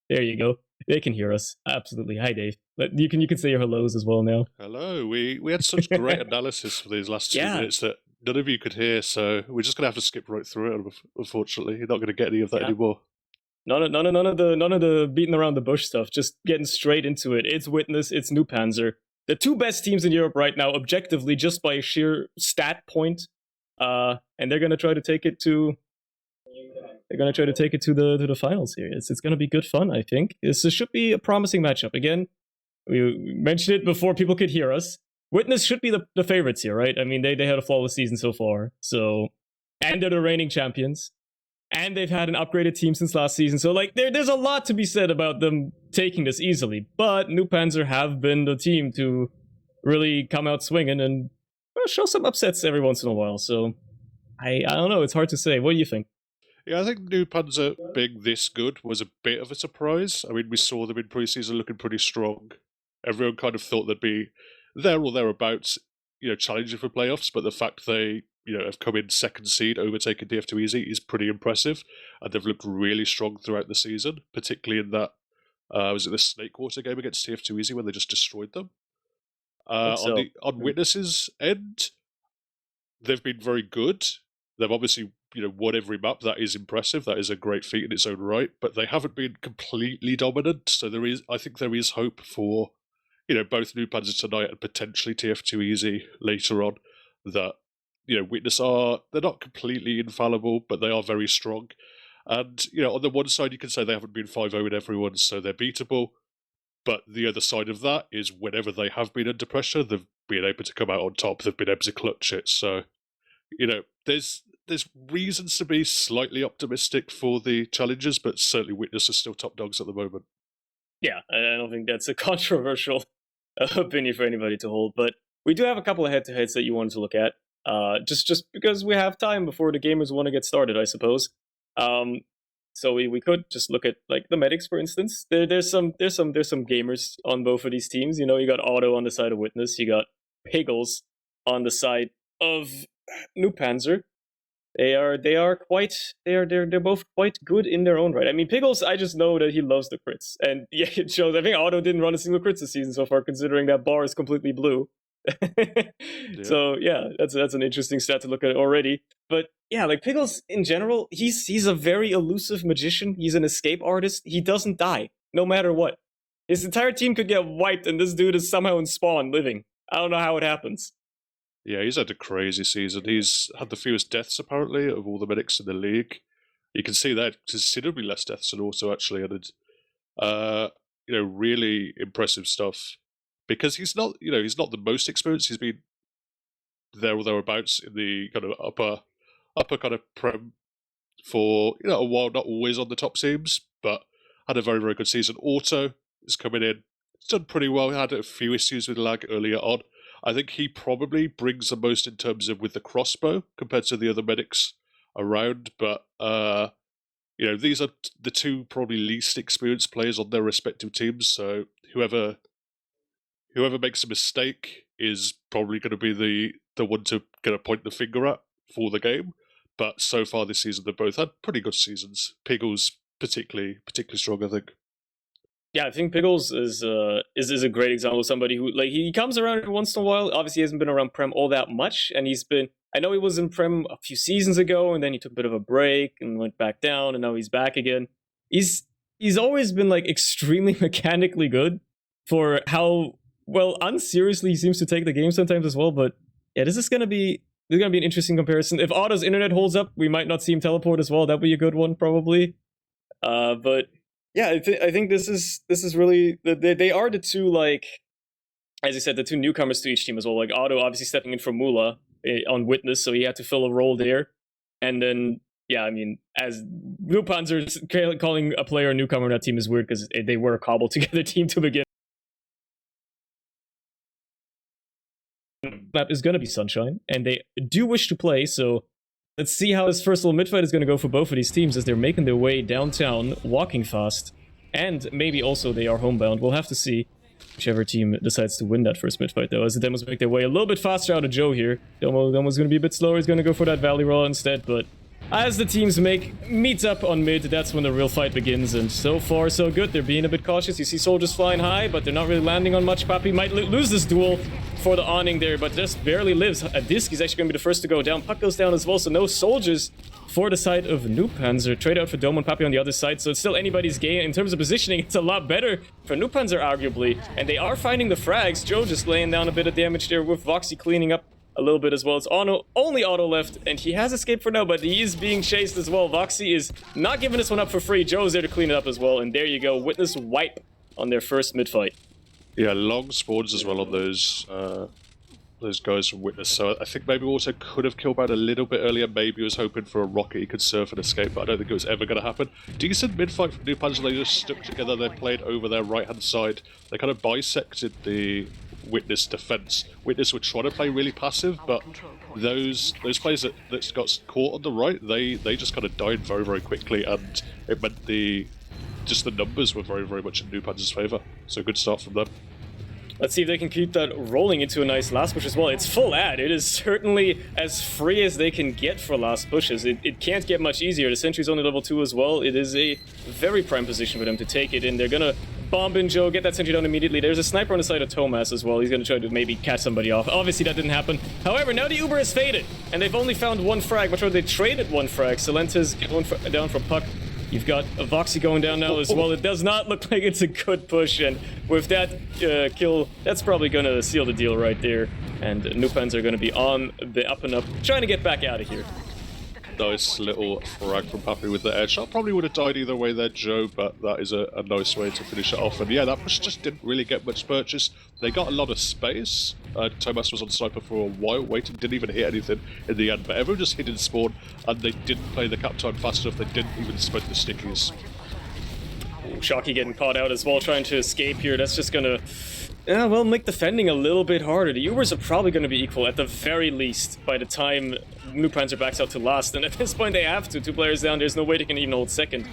There you go. They can hear us. Absolutely. Hi, Dave. But you can say your hellos as well now. Hello. We had such great analysis for these last 2 minutes that none of you could hear, so we're just gonna have to skip right through it. Unfortunately, you're not gonna get any of that anymore. None of the beating around the bush stuff. Just getting straight into it. It's Witness. It's NOOBPANZER. The two best teams in Europe right now, objectively, just by sheer stat point. And they're gonna try to take it to. They're gonna try to take it to the finals here. It's gonna be good fun. I think this should be a promising matchup. Again, we mentioned it before people could hear us. Witness should be the favorites here, right? I mean, they had a flawless season so far. So, and they're the reigning champions. And they've had an upgraded team since last season. So, like, there's a lot to be said about them taking this easily. But NOOBPANZER have been the team to really come out swinging and show some upsets every once in a while. So, I don't know. It's hard to say. What do you think? Yeah, I think NOOBPANZER being this good was a bit of a surprise. I mean, we saw them in preseason looking pretty strong. Everyone kind of thought they'd be there or thereabouts, challenging for playoffs. But the fact they have come in second seed, overtaking TF2 is pretty impressive, and they've looked really strong throughout the season, particularly in that was it the Snakewater game against TF2 when they just destroyed them. On Witness's end, they've been very good. They've obviously won every map. That is impressive. That is a great feat in its own right. But they haven't been completely dominant. So I think there is hope for both NOOBPANZER tonight and potentially TF2 later on. That Witness they're not completely infallible, but they are very strong. And, on the one side, you can say they haven't been 5-0 in everyone, so they're beatable. But the other side of that is whenever they have been under pressure, they've been able to come out on top. They've been able to clutch it. So, there's reasons to be slightly optimistic for the challengers, but certainly Witness are still top dogs at the moment. Yeah, I don't think that's a controversial opinion for anybody to hold. But we do have a couple of head-to-heads that you wanted to look at. Just because we have time before the gamers want to get started, I suppose. So we could just look at like the medics, for instance. There's some gamers on both of these teams. You got Auto on the side of Witness. You got Piggles on the side of NOOBPANZER. They're both quite good in their own right. I mean, Piggles, I just know that he loves the crits, and yeah, it shows. I think Auto didn't run a single crit this season so far, considering that bar is completely blue. So yeah, that's an interesting stat to look at already. But yeah, like Piggles in general, he's a very elusive magician. He's an escape artist. He doesn't die, no matter what. His entire team could get wiped, and this dude is somehow in spawn living. I don't know how it happens. Yeah, he's had a crazy season. He's had the fewest deaths, apparently, of all the medics in the league. You can see that considerably less deaths than Auto, actually, and really impressive stuff. Because he's not the most experienced. He's been there or thereabouts in the kind of upper kind of prem for a while. Not always on the top teams, but had a very, very good season. Auto is coming in. He's done pretty well. He had a few issues with lag earlier on. I think he probably brings the most in terms of with the crossbow compared to the other medics around. But these are the two probably least experienced players on their respective teams. So whoever makes a mistake is probably going to be the one to kind of point the finger at for the game. But so far this season, they've both had pretty good seasons. Piggles particularly strong, I think. Yeah, I think Piggles is a great example of somebody who he comes around every once in a while. Obviously, he hasn't been around Prem all that much, and I know he was in Prem a few seasons ago, and then he took a bit of a break and went back down, and now he's back again. He's always been extremely mechanically good for how unseriously he seems to take the game sometimes as well. But yeah, this is gonna be an interesting comparison. If Otto's internet holds up, we might not see him teleport as well. That'd be a good one, probably. But yeah, I think this is really they are the two, as I said, the two newcomers to each team as well. Like Otto obviously stepping in for Mula on Witness, so he had to fill a role there. And then yeah, I mean, as NOOBPANZER calling a player a newcomer on that team is weird because they were a cobbled together team to begin. Map is going to be Sunshine, and they do wish to play, so let's see how this first little mid-fight is going to go for both of these teams as they're making their way downtown, walking fast, and maybe also they are homebound. We'll have to see whichever team decides to win that first mid-fight, though, as the demos make their way a little bit faster out of Joe here. Demo's going to be a bit slower. He's going to go for that Valley Roll instead, but As the teams meet up on mid, that's when the real fight begins, and so far so good. They're being a bit cautious. You see soldiers flying high, but they're not really landing on much. Papi might lose this duel for the awning there, but just barely lives. A disc is actually going to be the first to go down. Puck goes down as well, so no soldiers for the side of NOOBPANZER. Trade out for Dome and Papi on the other side, so it's still anybody's game. In terms of positioning, it's a lot better for NOOBPANZER, arguably, and they are finding the frags. Joe just laying down a bit of damage there with Voxy cleaning up a little bit as well. It's only auto left, and he has escaped for now, but he is being chased as well. Voxy is not giving this one up for free. Joe's there to clean it up as well, and there you go. Witness wipe on their first mid-fight. Yeah, long spawns as well on those guys from Witness, so I think maybe also could have killed out a little bit earlier. Maybe he was hoping for a rocket he could surf and escape, but I don't think it was ever going to happen. Decent mid-fight from NOOBPANZER. They just stuck together. They played over their right-hand side. They kind of bisected the Witness defense. Witness were trying to play really passive, but those players that got caught on the right, they just kind of died very, very quickly, and it meant the numbers were very, very much in NOOBPANZER's favor. So good start from them. Let's see if they can keep that rolling into a nice last push as well. It's full ad. It is certainly as free as they can get for last pushes. It can't get much easier. The sentry's only level 2 as well. It is a very prime position for them to take it in. They're gonna bomb in Joe, get that sentry down immediately. There's a sniper on the side of Tomas as well. He's gonna try to maybe catch somebody off. Obviously that didn't happen. However, now the Uber has faded, and they've only found one frag. Much rather they traded one frag. Silenta's going down for Puck. You've got a Voxy going down now as well. It does not look like it's a good push, and with that kill, that's probably going to seal the deal right there. And NOOBPANZER are going to be on the up and up, trying to get back out of here. Nice little frag from Papi with the air shot. Probably would have died either way there, Joe, but that is a nice way to finish it off. And yeah, that push just didn't really get much purchase. They got a lot of space. Tomas was on sniper for a while, waiting, didn't even hit anything in the end. But everyone just hit in spawn, and they didn't play the cap time fast enough. They didn't even spend the stickies. Ooh, Shocky getting caught out as well, trying to escape here. That's just going to... well, make defending a little bit harder. The Ubers are probably going to be equal at the very least by the time NOOBPANZER backs out to last. And at this point they have to. 2 players down, there's no way they can even hold second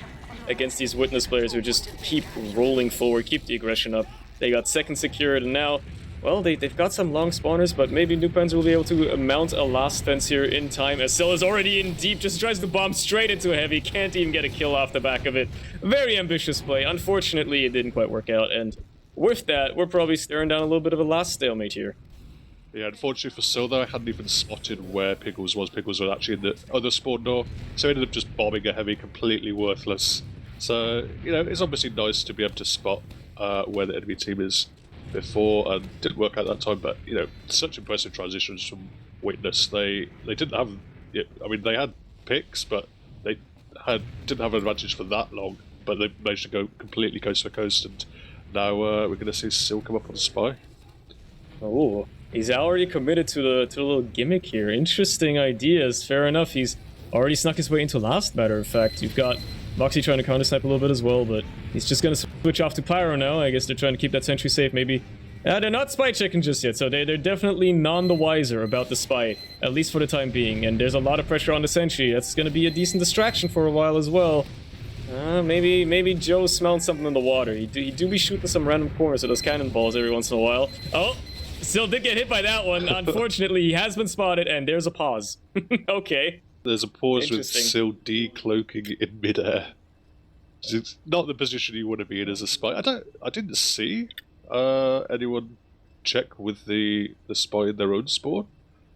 against these Witness players who just keep rolling forward, keep the aggression up. They got second secured, and now, well, they've got some long spawners, but maybe NOOBPANZER will be able to mount a last fence here in time. As Syl is already in deep, just tries to bomb straight into a heavy, can't even get a kill off the back of it. Very ambitious play. Unfortunately, it didn't quite work out, and with that, we're probably staring down a little bit of a last stalemate here. Yeah, unfortunately for Syl, though, I hadn't even spotted where Pickles was. Pickles was actually in the other spawn door, so he ended up just bombing a heavy, completely worthless. So, you know, it's obviously nice to be able to spot where the enemy team is before, and didn't work out that time, but, you know, such impressive transitions from Witness. They didn't have... I mean, they had picks, but they didn't have an advantage for that long, but they managed to go completely coast to coast, and now we're going to see Syl come up on Spy. Oh, he's already committed to the little gimmick here. Interesting ideas. Fair enough. He's already snuck his way into last, matter of fact. You've got Voxy trying to counter-snipe a little bit as well, but he's just going to switch off to Pyro now. I guess they're trying to keep that sentry safe, maybe. They're not spy checking just yet, so they're definitely none the wiser about the spy, at least for the time being. And there's a lot of pressure on the sentry. That's going to be a decent distraction for a while as well. Maybe Joe smelled something in the water. He do be shooting some random corners with those cannonballs every once in a while. Oh, still did get hit by that one. Unfortunately, he has been spotted, and there's a pause. Okay. There's a pause with Syl decloaking in midair. It's not the position you want to be in as a spy. I didn't see anyone check with the spy in their own spawn,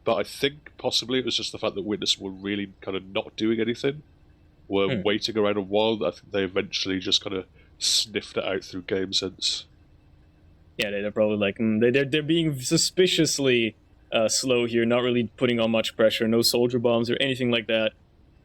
but I think possibly it was just the fact that Witness were really kind of not doing anything. Were waiting around a while. I think they eventually just kind of sniffed it out through game sense. Yeah, they're probably like, they're being suspiciously slow here, not really putting on much pressure, no soldier bombs or anything like that.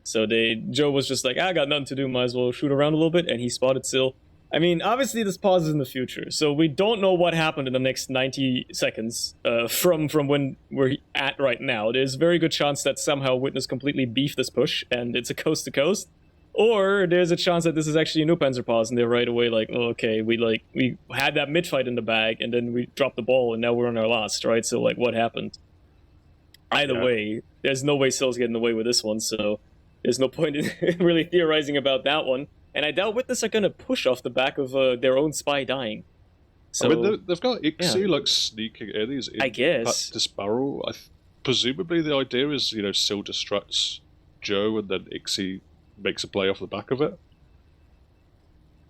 So Joe was just like, I got nothing to do, might as well shoot around a little bit, and he spotted Syl. I mean, obviously this pauses in the future, so we don't know what happened in the next 90 seconds from when we're at right now. There's a very good chance that somehow Witness completely beefed this push, and it's a coast-to-coast. Or there's a chance that this is actually a NOOBPANZER pause, and they're right away like, oh, okay, we had that mid-fight in the bag, and then we dropped the ball, and now we're on our last, right? So, like, what happened? Either way, there's no way Syl's getting away with this one, so there's no point in really theorizing about that one. And I doubt Witness are going to push off the back of their own spy dying. So, I mean, they've got Ixie, like, sneaking in. He's in I guess. this barrel. Presumably the idea is, you know, Syl distracts Joe and then Ixie makes a play off the back of it?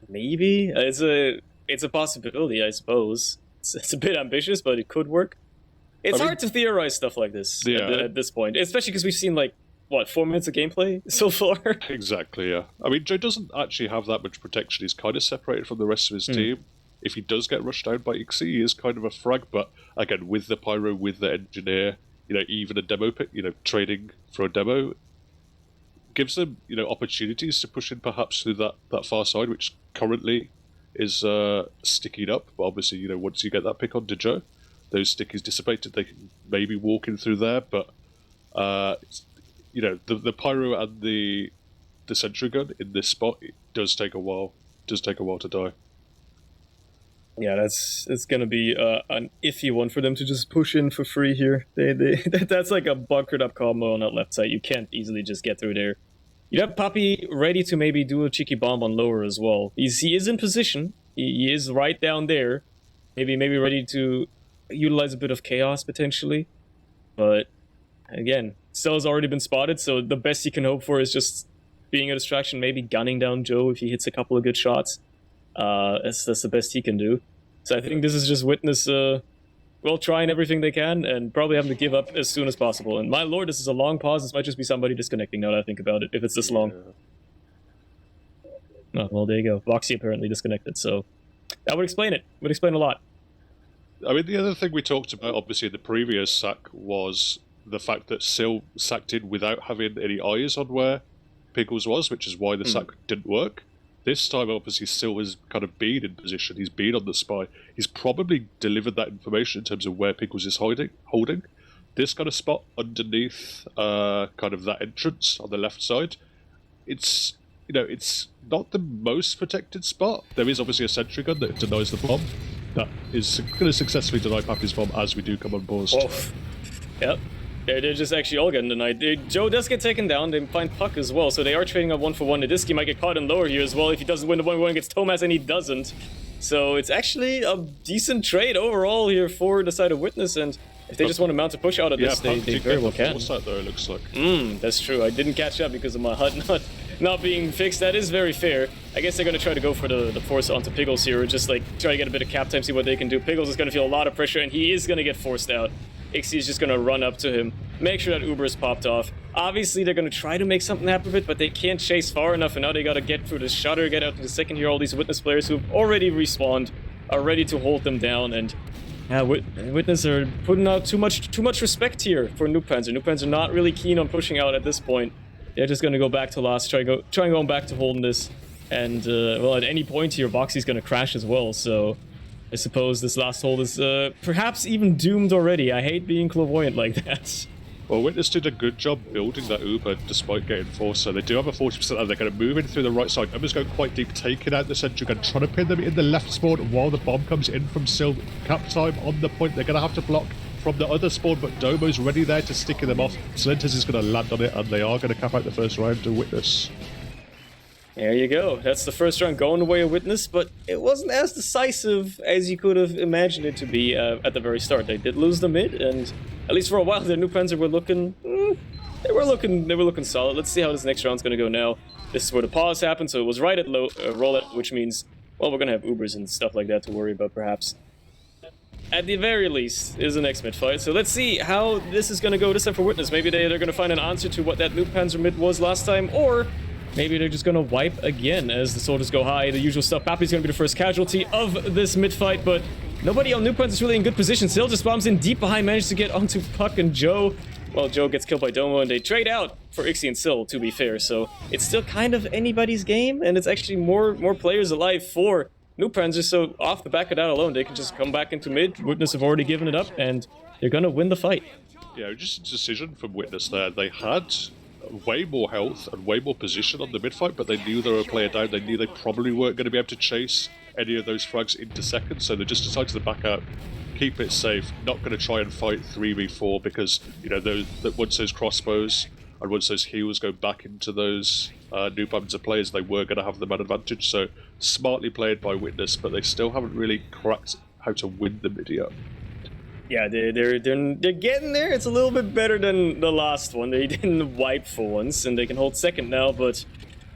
Maybe it's a possibility, I suppose. It's a bit ambitious, but it could work. It's hard to theorize stuff like this at this point, especially because we've seen like what 4 minutes of gameplay so far. Exactly, yeah. I mean, Joe doesn't actually have that much protection. He's kind of separated from the rest of his team. If he does get rushed down by Ixie, he is kind of a frag. But again, with the pyro, with the engineer, even a demo pick, trading for a demo gives them, opportunities to push in perhaps through that far side, which currently is sticking up. But obviously, once you get that pick onto Joe, those stickies dissipated. They can maybe walk in through there, but the pyro and the sentry gun in this spot, it does take a while. Does take a while to die. Yeah, it's gonna be an iffy one for them to just push in for free here. That's like a bunkered up combo on that left side. You can't easily just get through there. You have Papi ready to maybe do a cheeky bomb on lower as well. He is in position. He is right down there. Maybe ready to utilize a bit of chaos potentially. But again, Cell's already been spotted, so the best you can hope for is just being a distraction, maybe gunning down Joe if he hits a couple of good shots. That's the best he can do. So I think this is just Witness, trying everything they can and probably having to give up as soon as possible. And my lord, this is a long pause. This might just be somebody disconnecting now that I think about it, if it's this long. Oh, well, there you go. Voxy apparently disconnected, so that would explain it. Would explain a lot. I mean, the other thing we talked about, obviously, in the previous sack was the fact that Sil sacked in without having any eyes on where Pickles was, which is why the sack didn't work. This time, obviously, Sil has kind of been in position. He's been on the spy. He's probably delivered that information in terms of where Pickles is holding. This kind of spot underneath kind of that entrance on the left side, it's not the most protected spot. There is obviously a sentry gun that denies the bomb. That is going to successfully deny Papi's bomb as we do come on pause. Oh. Yep. They're just actually all getting denied. Joe does get taken down. They find Puck as well, so they are trading up 1-for-1. Nadiski might get caught in lower here as well if he doesn't win the 1-1 against Tomas, and he doesn't. So it's actually a decent trade overall here for the side of Witness, and if they just want to mount a push out of this, they very well can. Though, it looks like. That's true. I didn't catch up because of my HUD not being fixed. That is very fair. I guess they're going to try to go for the force onto Piggles here, or just like try to get a bit of cap time, see what they can do. Piggles is going to feel a lot of pressure, and he is going to get forced out. Ixie is just going to run up to him, make sure that Uber is popped off. Obviously, they're going to try to make something happen with it, but they can't chase far enough, and now they got to get through the shutter, get out to the second here. All these Witness players who've already respawned are ready to hold them down, and Witness are putting out too much respect here for NOOBPANZER. NOOBPANZER not really keen on pushing out at this point. They're just going to go back to last, try going back to holding this, and at any point here, Voxy's going to crash as well, so I suppose this last hold is perhaps even doomed already. I hate being clairvoyant like that. Well, Witness did a good job building that Uber despite getting forced, so they do have a 40%, and they're going to move in through the right side. Uber's going quite deep, taking out the sentry gun, trying to pin them in the left spawn while the bomb comes in from Sil. Cap time on the point. They're going to have to block from the other spawn, but Domo's ready there to sticking them off. Slintus is going to land on it, and they are going to cap out the first round to Witness. There you go. That's the first round going the way of Witness, but it wasn't as decisive as you could have imagined it to be at the very start. They did lose the mid, and at least for a while, their NOOBPANZER were looking. They were looking solid. Let's see how this next round's going to go now. This is where the pause happened, so it was right at low rollout, which means, well, we're going to have Ubers and stuff like that to worry about, perhaps. At the very least, is the next mid fight. So let's see how this is going to go this time for Witness. Maybe they're going to find an answer to what that NOOBPANZER mid was last time, or maybe they're just going to wipe again as the soldiers go high. The usual stuff. Papi's going to be the first casualty of this mid-fight, but nobody on NOOBPANZER is really in good position. Still just bombs in deep behind, manages to get onto Puck and Joe. Well, Joe gets killed by Domo, and they trade out for Ixie and Sil, to be fair. So it's still kind of anybody's game, and it's actually more players alive for NOOBPANZER. So off the back of that alone, they can just come back into mid. Witness have already given it up, and they're going to win the fight. Yeah, just a decision from Witness there. They had way more health and way more position on the mid-fight, but they knew they were a player down. They knew they probably weren't going to be able to chase any of those frags into second, so they just decided to back out, keep it safe, not going to try and fight 3v4 because, once those crossbows and once those heals go back into those NOOBPANZER players, they were going to have them at advantage. So smartly played by Witness, but they still haven't really cracked how to win the mid yet. Yeah, they're getting there. It's a little bit better than the last one. They didn't wipe for once, and they can hold second now. But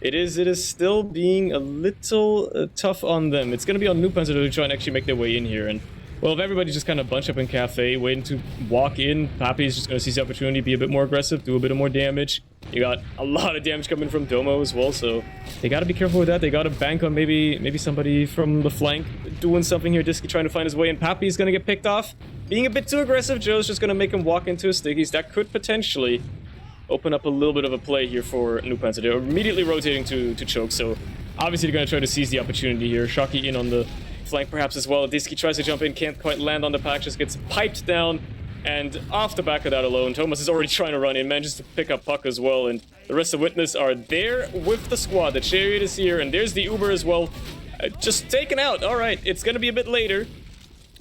it is still being a little tough on them. It's gonna be on NOOBPANZER to try and actually make their way in here. And well, if everybody just kind of bunch up in cafe, waiting to walk in, Pappy is just gonna seize the opportunity, be a bit more aggressive, do a bit of more damage. You got a lot of damage coming from Domo as well, so they gotta be careful with that. They gotta bank on maybe somebody from the flank doing something here. Disky trying to find his way, and Pappy's gonna get picked off. Being a bit too aggressive, Joe's just gonna make him walk into his stickies. That could potentially open up a little bit of a play here for NOOBPANZER. They're immediately rotating to choke, so obviously they're gonna try to seize the opportunity here. Shocky in on the flank perhaps as well. Disky tries to jump in, can't quite land on the pack, just gets piped down. And off the back of that alone, Thomas is already trying to run in, manages to pick up Puck as well, and the rest of Witness are there with the squad. The Chariot is here, and there's the Uber as well. Just taken out. Alright, it's gonna be a bit later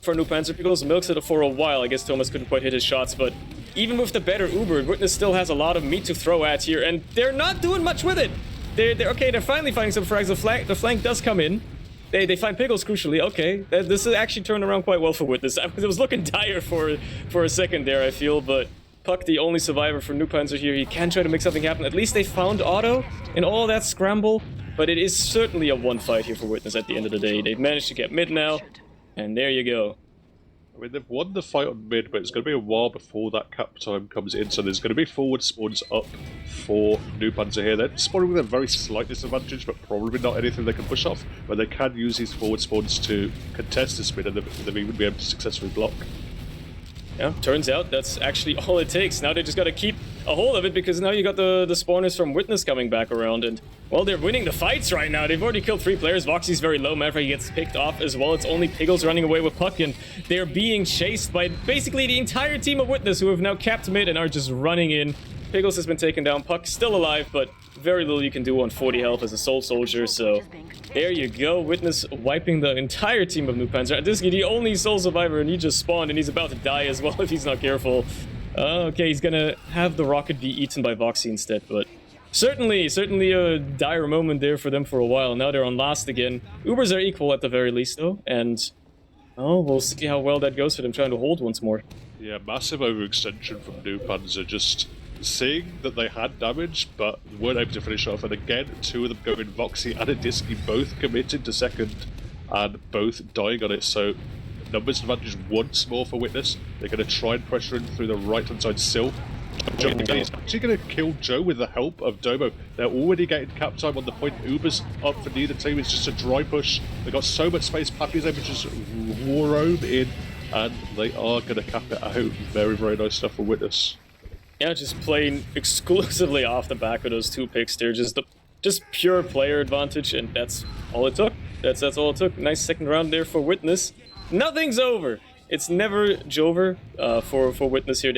for NOOBPANZER. Pickles milks it for a while. I guess Thomas couldn't quite hit his shots, but even with the better Uber, Witness still has a lot of meat to throw at here, and they're not doing much with it. They're okay, they're finally finding some frags. The flank does come in. They find Pickles crucially. Okay, this is actually turned around quite well for Witness. It was looking dire for a second there, I feel, but Puck, the only survivor for NOOBPANZER here, he can try to make something happen. At least they found Otto in all that scramble, but it is certainly a one fight here for Witness at the end of the day. They've managed to get mid now, and there you go. I mean, they've won the fight on mid, but it's going to be a while before that cap time comes in, so there's going to be forward spawns up for NOOBPANZER here. They're spawning with a very slight disadvantage, but probably not anything they can push off, but they can use these forward spawns to contest this mid, and they've even be able to successfully block. Yeah, turns out that's actually all it takes. Now they just got to keep a hold of it, because now you got the spawners from Witness coming back around, and well, they're winning the fights right now. They've already killed 3 players. Voxy's very low. Matter of fact, he gets picked off as well. It's only Piggles running away with Puck, and they're being chased by basically the entire team of Witness, who have now capped mid and are just running in. Piggles has been taken down. Puck still alive, but very little you can do on 40 health as a soul soldier, so there you go. Witness wiping the entire team of NOOBPANZER. Disky, the only soul survivor, and he just spawned, and he's about to die as well if he's not careful. Okay, he's gonna have the rocket be eaten by Voxy instead, but certainly a dire moment there for them for a while. Now they're on last again. Ubers are equal at the very least, though, and oh, we'll see how well that goes for them trying to hold once more. Yeah, massive overextension from NOOBPANZER, just seeing that they had damage, but weren't able to finish off. And again, 2 of them going, Voxy and a Disky, both committed to second, and both dying on it, so numbers advantage once more for Witness. They're going to try and pressure in through the right-hand side still. Joe is actually going to kill Joe with the help of Domo. They're already getting cap time on the point. Uber's up for neither team. It's just a dry push. They've got so much space. Pappy's able to just roam in, and they are going to cap it out. Very, very nice stuff for Witness. Yeah, just playing exclusively off the back of those 2 picks. They're just pure player advantage, and that's all it took. That's all it took. Nice second round there for Witness. Nothing's over. It's never Jover for Witness here.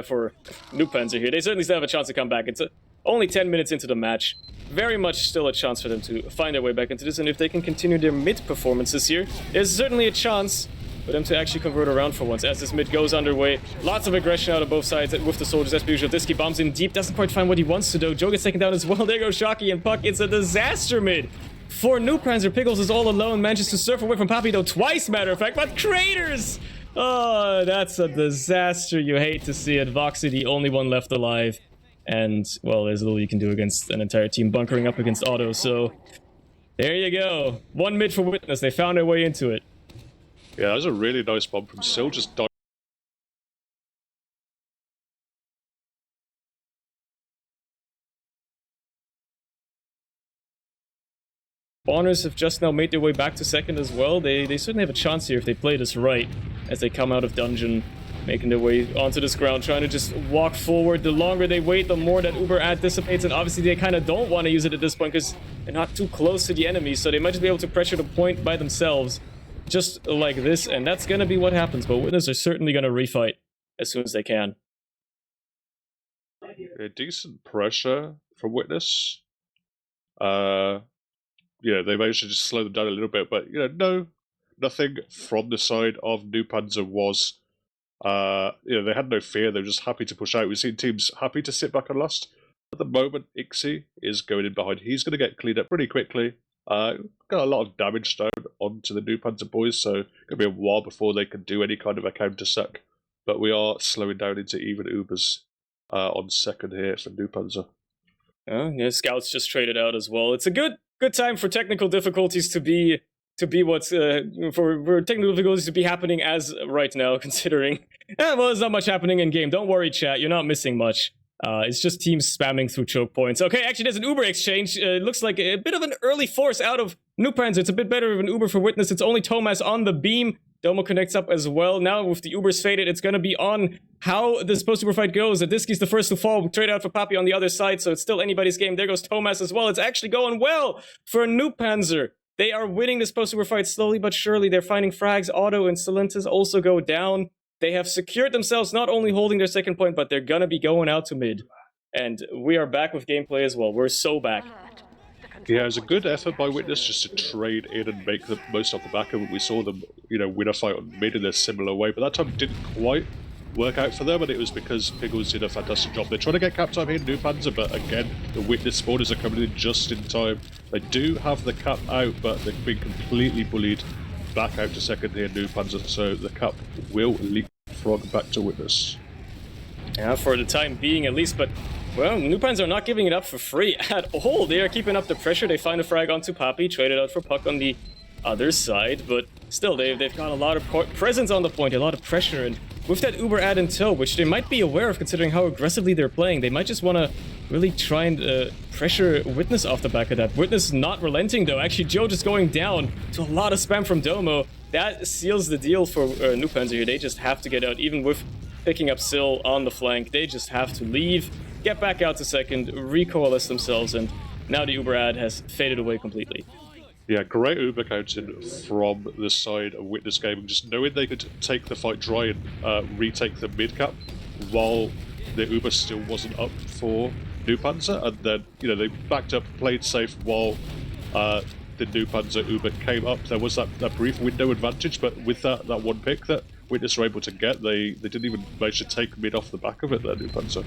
For NOOBPANZER here. They certainly still have a chance to come back. It's only 10 minutes into the match. Very much still a chance for them to find their way back into this, and if they can continue their mid performances here, there's certainly a chance for them to actually convert around for once. As this mid goes underway, lots of aggression out of both sides with the soldiers, as per usual. Disky bombs in deep, doesn't quite find what he wants to do. Joe gets taken down as well. There goes Shocky and Puck. It's a disaster mid for NOOBPANZER. Pickles is all alone, manages to surf away from Pappy, though, twice, matter of fact, but craters! Oh, that's a disaster. You hate to see it. Voxy, the only one left alive. And, well, there's little you can do against an entire team bunkering up against Otto, so there you go. 1 mid for Witness. They found their way into it. Yeah, that was a really nice bomb from Sil, just died. Spawners have just now made their way back to second as well. They certainly have a chance here if they play this right, as they come out of dungeon, making their way onto this ground, trying to just walk forward. The longer they wait, the more that Uber ad dissipates, and obviously they kind of don't want to use it at this point because they're not too close to the enemy, so they might just be able to pressure the point by themselves, just like this, and that's going to be what happens. But Witness are certainly going to refight as soon as they can. A decent pressure from Witness. Yeah, they managed to just slow them down a little bit, but nothing from the side of NOOBPANZER was. They had no fear. They were just happy to push out. We've seen teams happy to sit back and last. At the moment, Ixie is going in behind. He's going to get cleaned up pretty quickly. Got a lot of damage down onto the NOOBPANZER boys, so it's going to be a while before they can do any kind of a counter suck. but we are slowing down into even Ubers on second here for NOOBPANZER. Yeah, scouts just traded out as well. It's a good time for technical difficulties to be what's for technical difficulties to be happening as right now, considering well, there's not much happening in game. Don't worry, chat, you're not missing much. It's just teams spamming through choke points. Okay, actually, there's an Uber exchange. It looks like a bit of an early force out of NOOBPANZER. It's a bit better of an Uber for Witness. It's only Thomas on the beam. Domo connects up as well. Now, with the Ubers faded, it's going to be on how this post-Uber fight goes. Adiski's the first to fall. Trade out for Papi on the other side, so it's still anybody's game. There goes Thomas as well. It's actually going well for NOOBPANZER. They are winning this post-Uber fight slowly but surely. They're finding frags. Otto and Silentis also go down. They have secured themselves, not only holding their second point, but they're going to be going out to mid. And we are back with gameplay as well. We're so back. Yeah, it was a good effort by Witness just to trade in and make the most off the back of it. We saw them, win a fight on mid in a similar way, but that time it didn't quite work out for them, and it was because Piggles did a fantastic job. They're trying to get cap time here in NOOBPANZER, but again, the Witness spawners are coming in just in time. They do have the cap out, but they've been completely bullied back out to second here in NOOBPANZER, so the cap will leapfrog back to Witness. Yeah, for the time being at least, but well, NOOBPANZER are not giving it up for free at all. They are keeping up the pressure. They find a frag onto Papi, traded out for Puck on the other side, but still, they've got a lot of presence on the point, a lot of pressure, and with that Uber ad in tow, which they might be aware of considering how aggressively they're playing, they might just want to really try and pressure Witness off the back of that. Witness not relenting though. Actually, Joe just going down to a lot of spam from Domo. That seals the deal for NOOBPANZER here. They just have to get out, even with picking up Sil on the flank. They just have to leave, get back out to second, recoalesce themselves, and now the Uber ad has faded away completely. Yeah, great Uber counting from the side of Witness Gaming, just knowing they could take the fight dry and retake the mid-cap while the Uber still wasn't up for NOOBPANZER, and then, they backed up, played safe while the NOOBPANZER Uber came up. There was that brief window advantage, but with that one pick that Witness were able to get, they didn't even manage to take mid off the back of it there, NOOBPANZER.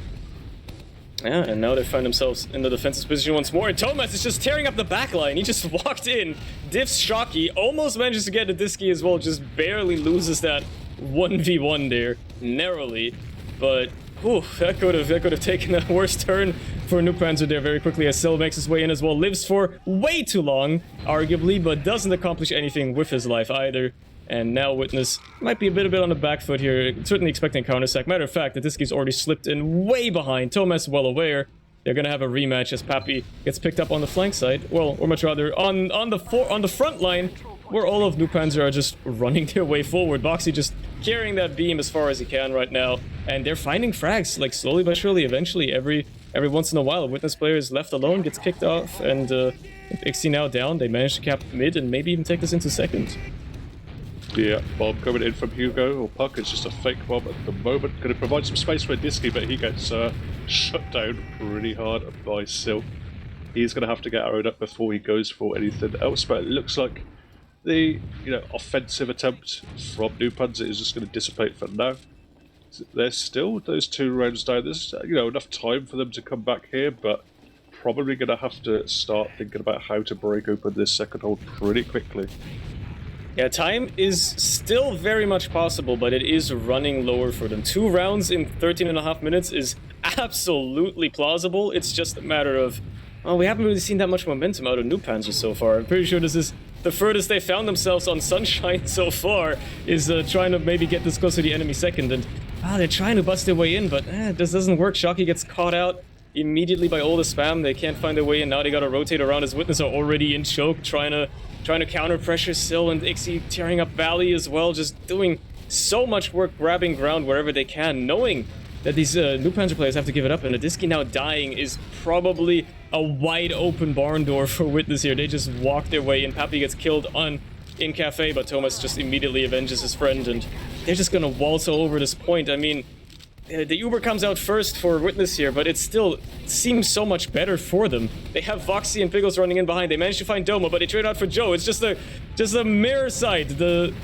Yeah, and now they find themselves in the defensive position once more, and Thomas is just tearing up the back line. He just walked in, diffs Shocky, almost manages to get a Disky as well, just barely loses that 1v1 there, narrowly, but whew, that could have taken a worse turn for NOOBPANZER there very quickly, as Sil makes his way in as well, lives for way too long, arguably, but doesn't accomplish anything with his life either. And now Witness might be a bit on the back foot here, certainly expecting a counter-sack. Matter of fact, the Disky's already slipped in way behind. Thomas well aware. They're gonna have a rematch as Papi gets picked up on the flank side. Well, or much rather, on the front line, where all of NOOBPANZER are just running their way forward. Boxy just carrying that beam as far as he can right now. And they're finding frags, like slowly but surely, eventually, every once in a while. A Witness player is left alone, gets kicked off, and Ixie now down. They manage to cap mid and maybe even take this into second. Yeah, bomb coming in from Hugo, or Puck. It's just a fake bomb at the moment. Going to provide some space for Disky, but he gets shut down pretty hard by Sil. He's going to have to get arrowed up before he goes for anything else, but it looks like the offensive attempt from NOOBPANZER is just going to dissipate for now. There's still those 2 rounds down. There's enough time for them to come back here, but probably going to have to start thinking about how to break open this second hold pretty quickly. Yeah, time is still very much possible, but it is running lower for them. 2 rounds in 13.5 minutes is absolutely plausible. It's just a matter of, well, we haven't really seen that much momentum out of NOOBPANZER so far. I'm pretty sure this is the furthest they found themselves on Sunshine so far, is trying to maybe get this close to the enemy second. And they're trying to bust their way in, but this doesn't work. Shocky gets caught out immediately by all the spam. They can't find their way in. Now they gotta rotate around, as Witness are already in choke, trying to counter pressure Sil, and Ixie tearing up Valley as well, just doing so much work grabbing ground wherever they can, knowing that these NOOBPANZER players have to give it up, and Adiski now dying is probably a wide open barn door for Witness here. They just walk their way in. Papi gets killed in Cafe, but Thomas just immediately avenges his friend, and they're just gonna waltz all over this point. I mean, the Uber comes out first for Witness here, but it still seems so much better for them. They have Voxy and Piggles running in behind. They managed to find Domo, but they trade out for Joe. It's just a mirror side. The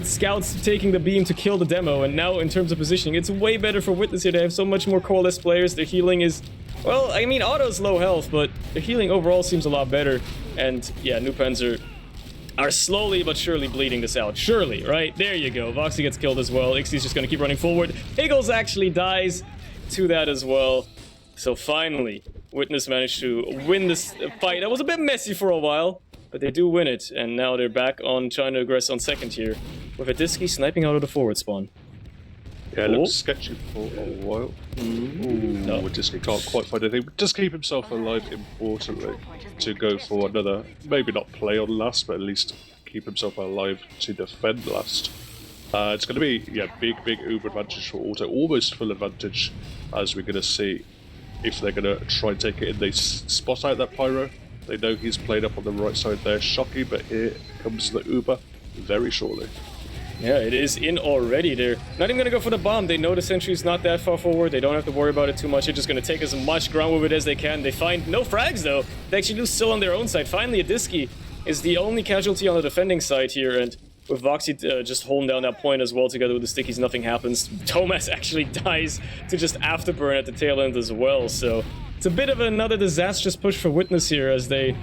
scouts taking the beam to kill the demo, and now in terms of positioning, it's way better for Witness here. They have so much more coalesced players. Their healing is, well, I mean, Otto's low health, but their healing overall seems a lot better. And yeah, NOOBPANZER are slowly but surely bleeding this out. Surely, right? There you go. Voxy gets killed as well. Ixie's just going to keep running forward. Piggles actually dies to that as well. So finally, Witness managed to win this fight. That was a bit messy for a while, but they do win it. And now they're back on trying to aggress on second here, with a Disky sniping out of the forward spawn. Yeah, it looks sketchy for a while. No, Disky can't quite find anything. Just keep himself alive, importantly, to go for another, maybe not play on last, but at least keep himself alive to defend last. It's going to be, big uber advantage for Auto, almost full advantage, as we're going to see if they're going to try and take it in. They spot out that Pyro. They know he's played up on the right side there. Shocky, but here comes the Uber very shortly. Yeah, it is in already. They're not even going to go for the bomb. They know the sentry's not that far forward. They don't have to worry about it too much. They're just going to take as much ground with it as they can. They find no frags, though. They actually lose still on their own side. Finally, a Disky is the only casualty on the defending side here, and with Voxy just holding down that point as well, together with the Stickies, nothing happens. Thomas actually dies to just afterburn at the tail end as well, so it's a bit of another disastrous push for Witness here, as they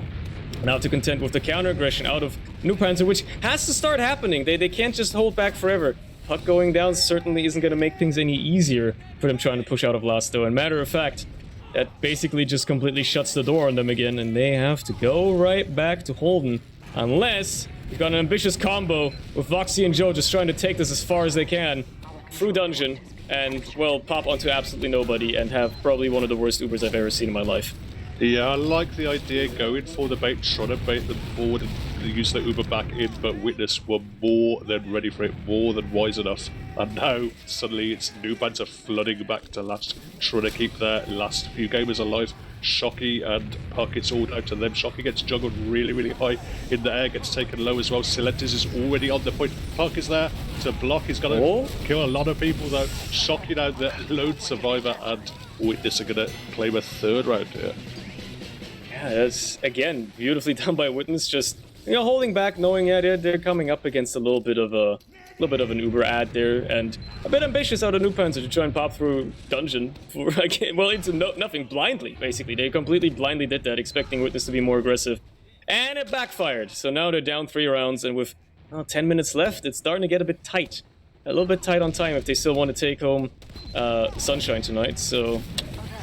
now have to contend with the counter-aggression out of NOOBPANZER, which has to start happening. They can't just hold back forever. Puck going down certainly isn't going to make things any easier for them trying to push out of last, though. And matter of fact, that basically just completely shuts the door on them again, and they have to go right back to Holden, unless you've got an ambitious combo with Voxy and Joe just trying to take this as far as they can through dungeon and, well, pop onto absolutely nobody and have probably one of the worst Ubers I've ever seen in my life. Yeah, I like the idea, going for the bait, trying to bait them forward and use the Uber back in, but Witness were more than ready for it, more than wise enough. And now, suddenly, it's NOOBPANZER flooding back to last, trying to keep their last few gamers alive. Shocky and Puck, it's all down to them. Shocky gets juggled really high in the air, gets taken low as well. Silentis is already on the point. Puck is there to block. He's going to kill a lot of people, though. Shocky now, the lone survivor, and Witness are going to claim a third round here. Yeah, that's, again, beautifully done by Witness, just, you know, holding back, knowing they're coming up against a little bit of an Uber ad there, and a bit ambitious out of NOOBPANZER to try and pop through dungeon for, well, into nothing blindly, basically. They completely blindly did that, expecting Witness to be more aggressive, and it backfired. So now they're down 3 rounds, and with 10 minutes left, it's starting to get a bit tight. A little bit tight on time if they still want to take home Sunshine tonight, so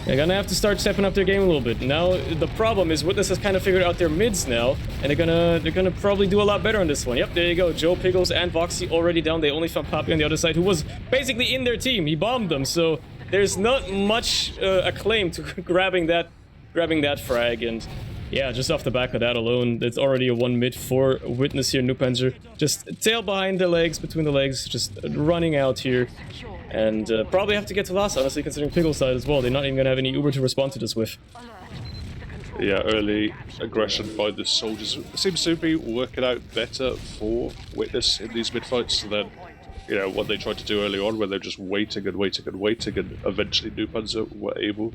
they're gonna have to start stepping up their game a little bit. Now, the problem is Witness has kind of figured out their mids now, and they're gonna probably do a lot better on this one. Yep, there you go. Joe, Piggles, and Voxy already down. They only found Poppy on the other side, who was basically in their team. He bombed them, so there's not much acclaim to grabbing that frag. And yeah, just off the back of that alone, it's already a 1 mid for Witness here. NOOBPANZER just tail behind the legs, between the legs, just running out here. And probably have to get to last, honestly, considering Piggle's side as well. They're not even going to have any Uber to respond to this with. Yeah, early aggression by the soldiers seems to be working out better for Witness in these mid-fights than, you know, what they tried to do early on, where they're just waiting, and eventually NOOBPANZER were able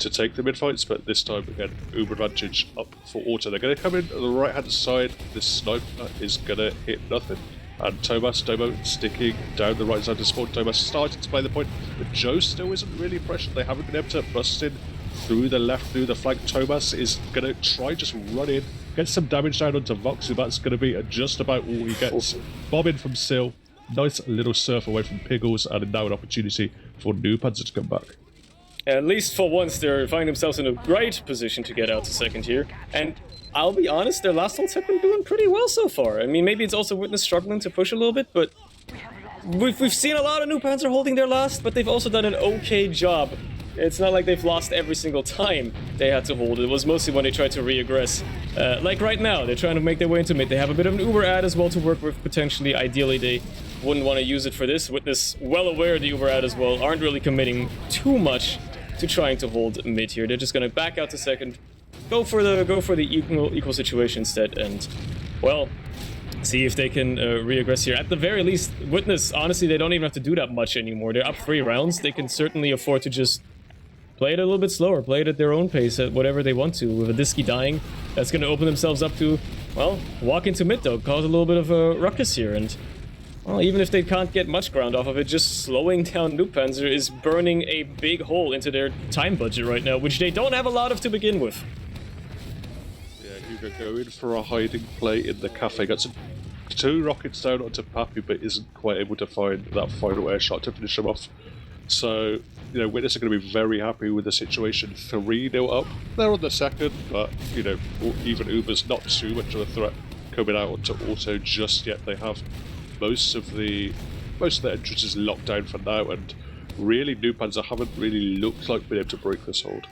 to take the mid-fights. But this time, again, Uber advantage up for Auto. They're going to come in on the right-hand side. This sniper is going to hit nothing. And Thomas, Domo sticking down the right side to spawn. Thomas starting to play the point, but Joe still isn't really pressured. They haven't been able to bust in through the left, through the flank. Thomas is going to try just run in, get some damage down onto Voxy. That's going to be just about all he gets. Bobbing from Sil, nice little surf away from Piggles, and now an opportunity for NOOBPANZER to come back. At least for once, they're finding themselves in a great position to get out to second here. And I'll be honest, their last ults have been doing pretty well so far. I mean, maybe it's also Witness struggling to push a little bit, but we've seen a lot of NOOBPANZER holding their last, but they've also done an okay job. It's not like they've lost every single time they had to hold. It was mostly when they tried to re-aggress. Like right now, they're trying to make their way into mid. They have a bit of an Uber ad as well to work with, potentially. Ideally, they wouldn't want to use it for this. Witness, well aware of the Uber ad as well, aren't really committing too much to trying to hold mid here. They're just going to back out to second. Go for the equal situation instead, and, well, see if they can re-aggress here. At the very least, Witness, honestly, they don't even have to do that much anymore. They're up 3 rounds. They can certainly afford to just play it a little bit slower, play it at their own pace, at whatever they want to. With a Disky dying, that's going to open themselves up to, well, walk into mid, though, cause a little bit of a ruckus here, and, well, even if they can't get much ground off of it, just slowing down NOOBPANZER is burning a big hole into their time budget right now, which they don't have a lot of to begin with. going for a hiding play in the cafe. Got 2 rockets down onto Pappy, but isn't quite able to find that final air shot to finish him off. So, you know, Witness are going to be very happy with the situation. 3-0 up. They're on the second, but, you know, even Uber's not too much of a threat coming out onto auto just yet. They have most of the entrances locked down for now, and really NOOBPANZER haven't really looked like being able to break this hold.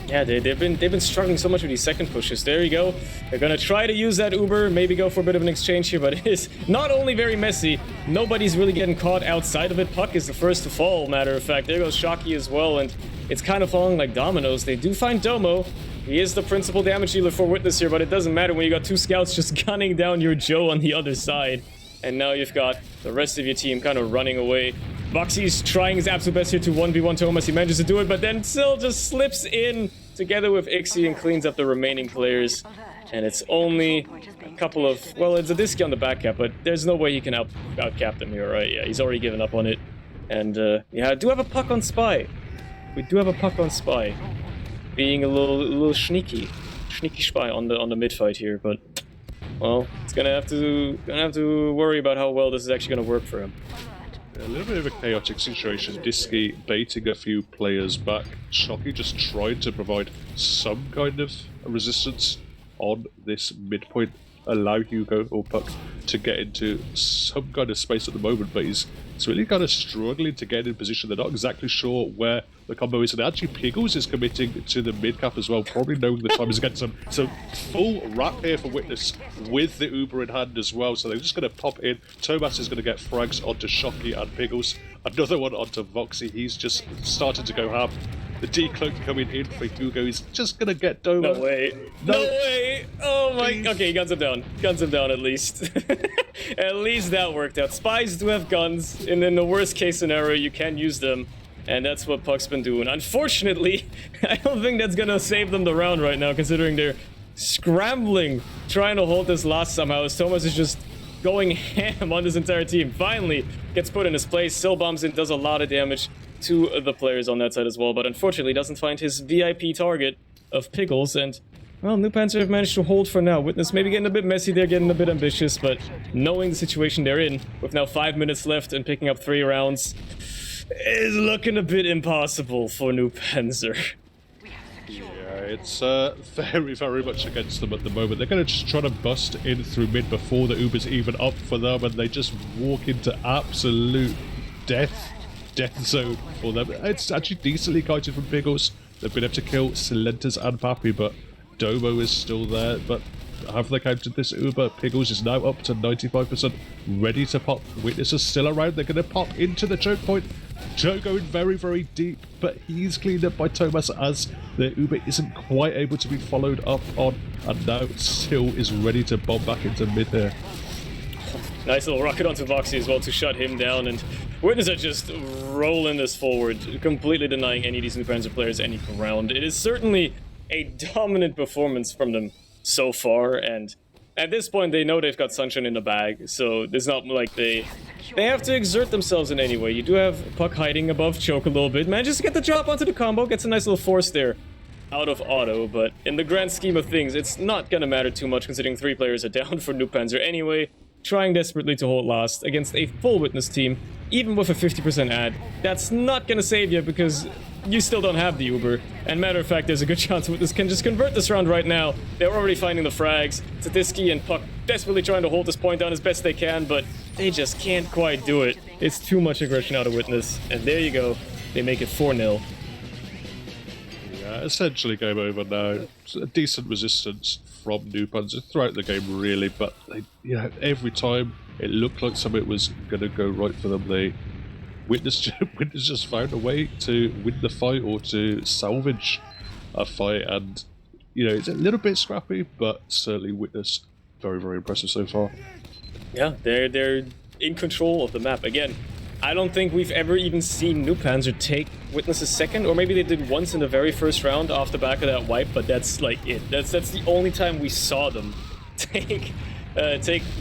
Yeah, they've been struggling so much with these second pushes. There you go. They're gonna try to use that Uber, maybe go for a bit of an exchange here, but it is not only very messy, nobody's really getting caught outside of it. Puck is the first to fall, matter of fact. There goes Shocky as well, and it's kind of falling like dominoes. They do find Domo. He is the principal damage dealer for Witness here, but it doesn't matter when you got 2 scouts just gunning down your Joe on the other side. And now you've got the rest of your team kind of running away. Voxy's trying his absolute best here to 1v1 Thomas. He manages to do it, but then still just slips in together with Ixie and cleans up the remaining players. And it's only a couple of... Well, it's a Disky on the back cap, but there's no way he can outcap them here, right? Yeah, he's already given up on it. And, yeah, I do have a puck on Spy. We do have a puck on Spy. Being a little sneaky. Sneaky Spy on the mid-fight here, but... Well, it's gonna have to worry about how well this is actually gonna work for him. A little bit of a chaotic situation. Disky baiting a few players back. Shocky just trying to provide some kind of resistance on this midpoint. Allow Hugo or Puck to get into some kind of space at the moment, but he's really kind of struggling to get in position. They're not exactly sure where the combo is, and actually Piggles is committing to the mid cap as well, probably knowing the time is against them. So full wrap here for Witness with the Uber in hand as well, so they're just going to pop in. Thomas is going to get frags onto Shocky and Piggles, another one onto Voxy. He's just started to go ham. The decloak coming in for Hugo. He's just going to get Domo. No way. No way. Oh my... Okay, he guns him down. Guns him down at least. At least that worked out. Spies do have guns, and in the worst case scenario, you can use them. And that's what Puck's been doing. Unfortunately, I don't think that's going to save them the round right now, considering they're scrambling, trying to hold this loss somehow, as Thomas is just going ham on this entire team. Finally gets put in his place. Still bombs in, does a lot of damage to the players on that side as well, but unfortunately doesn't find his VIP target of Pickles, and well, NOOBPANZER have managed to hold for now. Witness maybe getting a bit messy there, getting a bit ambitious, but knowing the situation they're in, with now 5 minutes left and picking up 3 rounds, is looking a bit impossible for NOOBPANZER. Yeah, it's very, very much against them at the moment. They're going to just try to bust in through mid before the Uber's even up for them, and they just walk into absolute death zone for them. It's actually decently kited from Piggles. They've been able to kill Silentas and Pappy, but Domo is still there. But have they counted this Uber? Piggles is now up to 95%, ready to pop. Witness is still around. They're going to pop into the choke point. Joe going very, very deep, but he's cleaned up by Thomas as the Uber isn't quite able to be followed up on, and now still is ready to bomb back into mid here. Nice little rocket onto Voxy as well to shut him down, and Witness are just rolling this forward, completely denying any of these NOOBPANZER players any ground. It is certainly a dominant performance from them so far, and at this point they know they've got Sunshine in the bag, so it's not like they have to exert themselves in any way. You do have Puck hiding above Choke a little bit, manages to get the drop onto the combo, gets a nice little force there out of auto, but in the grand scheme of things, it's not gonna matter too much considering 3 players are down for NOOBPANZER anyway. Trying desperately to hold last against a full Witness team, even with a 50% ad. That's not gonna save you because you still don't have the Uber. And matter of fact, there's a good chance Witness can just convert this round right now. They're already finding the frags. Tadisky and Puck desperately trying to hold this point down as best they can, but they just can't quite do it. It's too much aggression out of Witness. And there you go. They make it 4-0. Yeah, essentially game over now. It's a decent resistance from NOOBPANZER throughout the game, really, but they, you know, every time it looked like something was going to go right for them, they Witness just found a way to win the fight or to salvage a fight, and you know, it's a little bit scrappy, but certainly Witness very, very impressive so far. Yeah, they're in control of the map again. I don't think we've ever even seen NOOBPANZER take Witness a second, or maybe they did once in the very first round off the back of that wipe, but that's like it. That's the only time we saw them take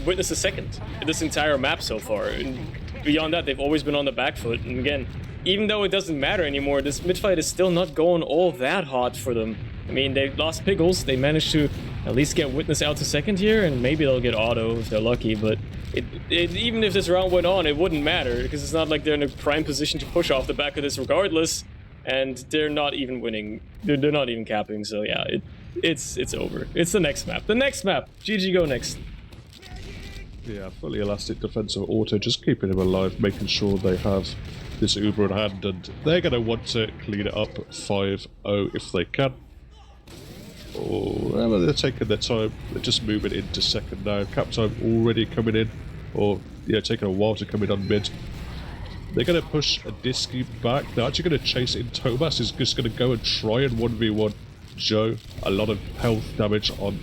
Witness a second in this entire map so far. And beyond that, they've always been on the back foot. And again, even though it doesn't matter anymore, this mid fight is still not going all that hot for them. I mean, they lost Piggles, they managed to at least get Witness out to second here, and maybe they'll get auto if they're lucky, but even if this round went on, it wouldn't matter, because it's not like they're in a prime position to push off the back of this regardless, and they're not even winning. They're not even capping, so yeah, it's over. It's the next map. The next map! GG go next. Yeah, fully elastic defensive auto, just keeping him alive, making sure they have this Uber in hand, and they're going to want to clean it up 5-0 if they can. Oh, well, they're taking their time. They're just moving into second now. Cap time already coming in, or yeah, taking a while to come in on mid. They're going to push a Disky back. They're actually going to chase in. Thomas is just going to go and try and 1v1 Joe. A lot of health damage on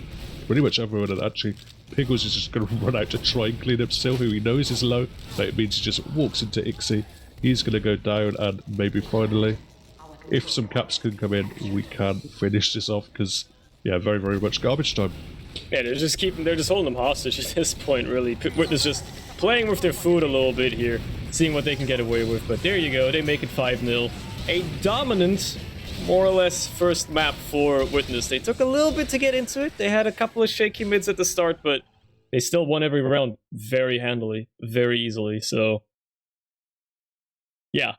pretty much everyone, and actually Piggles is just going to run out to try and clean up Still, who he knows is low, but it means he just walks into Ixie. He's going to go down, and maybe finally, if some caps can come in, we can finish this off, because, yeah, very, very much garbage time. Yeah, they're just holding them hostage at this point, really. Witness just playing with their food a little bit here, seeing what they can get away with, but there you go, they make it 5-0. A dominant, more or less, first map for Witness. They took a little bit to get into it, they had a couple of shaky mids at the start, but they still won every round very handily, very easily, so... yeah.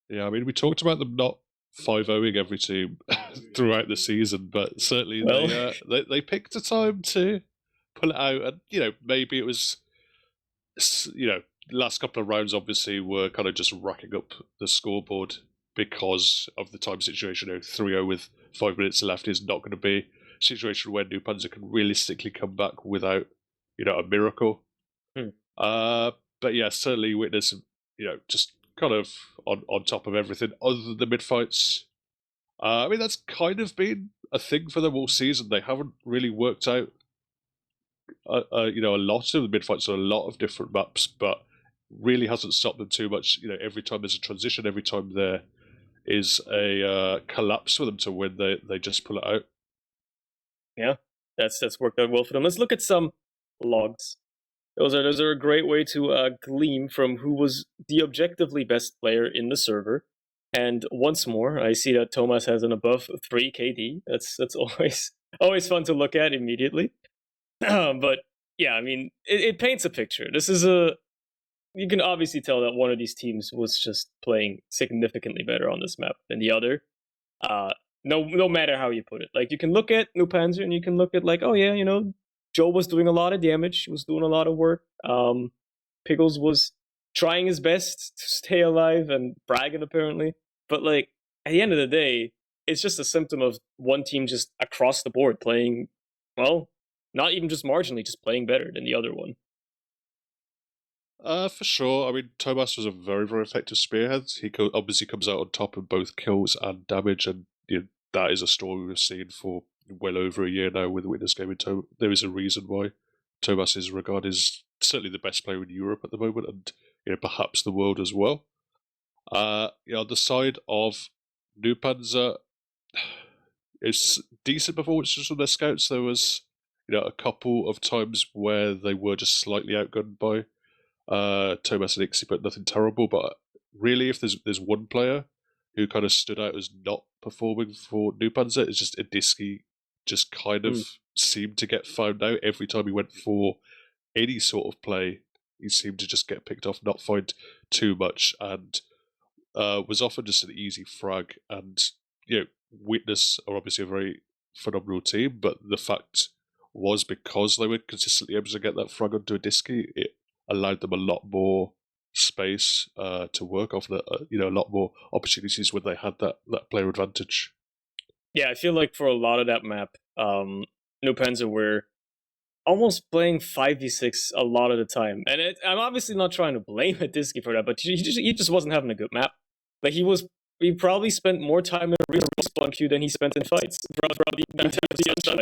Yeah, I mean, we talked about them not 5-0ing every team throughout the season, but certainly they picked a time to pull it out, and, you know, maybe it was, you know, last couple of rounds obviously were kind of just racking up the scoreboard because of the time situation. You know, 3-0 with 5 minutes left is not going to be a situation where NOOBPANZER can realistically come back without, you know, a miracle. But yeah, certainly Witness, you know, just kind of on top of everything other than the mid fights. I mean, that's kind of been a thing for them all season. They haven't really worked out, you know, a lot of the mid fights on a lot of different maps, but really hasn't stopped them too much. You know, every time there's a transition, every time there is a collapse for them to win, they just pull it out. Yeah, that's worked out well for them. Let's look at some logs. Those are a great way to glean from who was the objectively best player in the server. And once more, I see that Thomas has an above 3 KD. That's always fun to look at immediately. But yeah, I mean, it paints a picture. This is you can obviously tell that one of these teams was just playing significantly better on this map than the other. No matter how you put it. Like, you can look at NOOBPANZER and you can look at, like, oh yeah, you know, Joe was doing a lot of damage, was doing a lot of work. Piggles was trying his best to stay alive and bragging, apparently. But, like, at the end of the day, it's just a symptom of one team just across the board playing, well, not even just marginally, just playing better than the other one. For sure. I mean, Thomas was a very, very effective spearhead. He obviously comes out on top in both kills and damage, and you know, that is a story we've seen for well over a year now with Witness Gaming. There is a reason why Thomas is regarded as certainly the best player in Europe at the moment, and you know, perhaps the world as well. You know, on the side of NOOBPANZER, it's decent performances from their scouts. There was, you know, a couple of times where they were just slightly outgunned by Thomas and Ixie, but nothing terrible. But really, if there's one player who kind of stood out as not performing for NOOBPANZER, it's just Disky just kind of seemed to get found out every time he went for any sort of play. He seemed to just get picked off, not find too much, and was often just an easy frag. And you know, Witness are obviously a very phenomenal team, but the fact was because they were consistently able to get that frag onto a Disky, it allowed them a lot more space to work off, you know, a lot more opportunities when they had that player advantage. Yeah, I feel like for a lot of that map, NOOBPANZER were almost playing 5v6 a lot of the time. And I'm obviously not trying to blame Disky for that, but he just wasn't having a good map. Like, he probably spent more time in a respawn queue than he spent in fights throughout the entire time.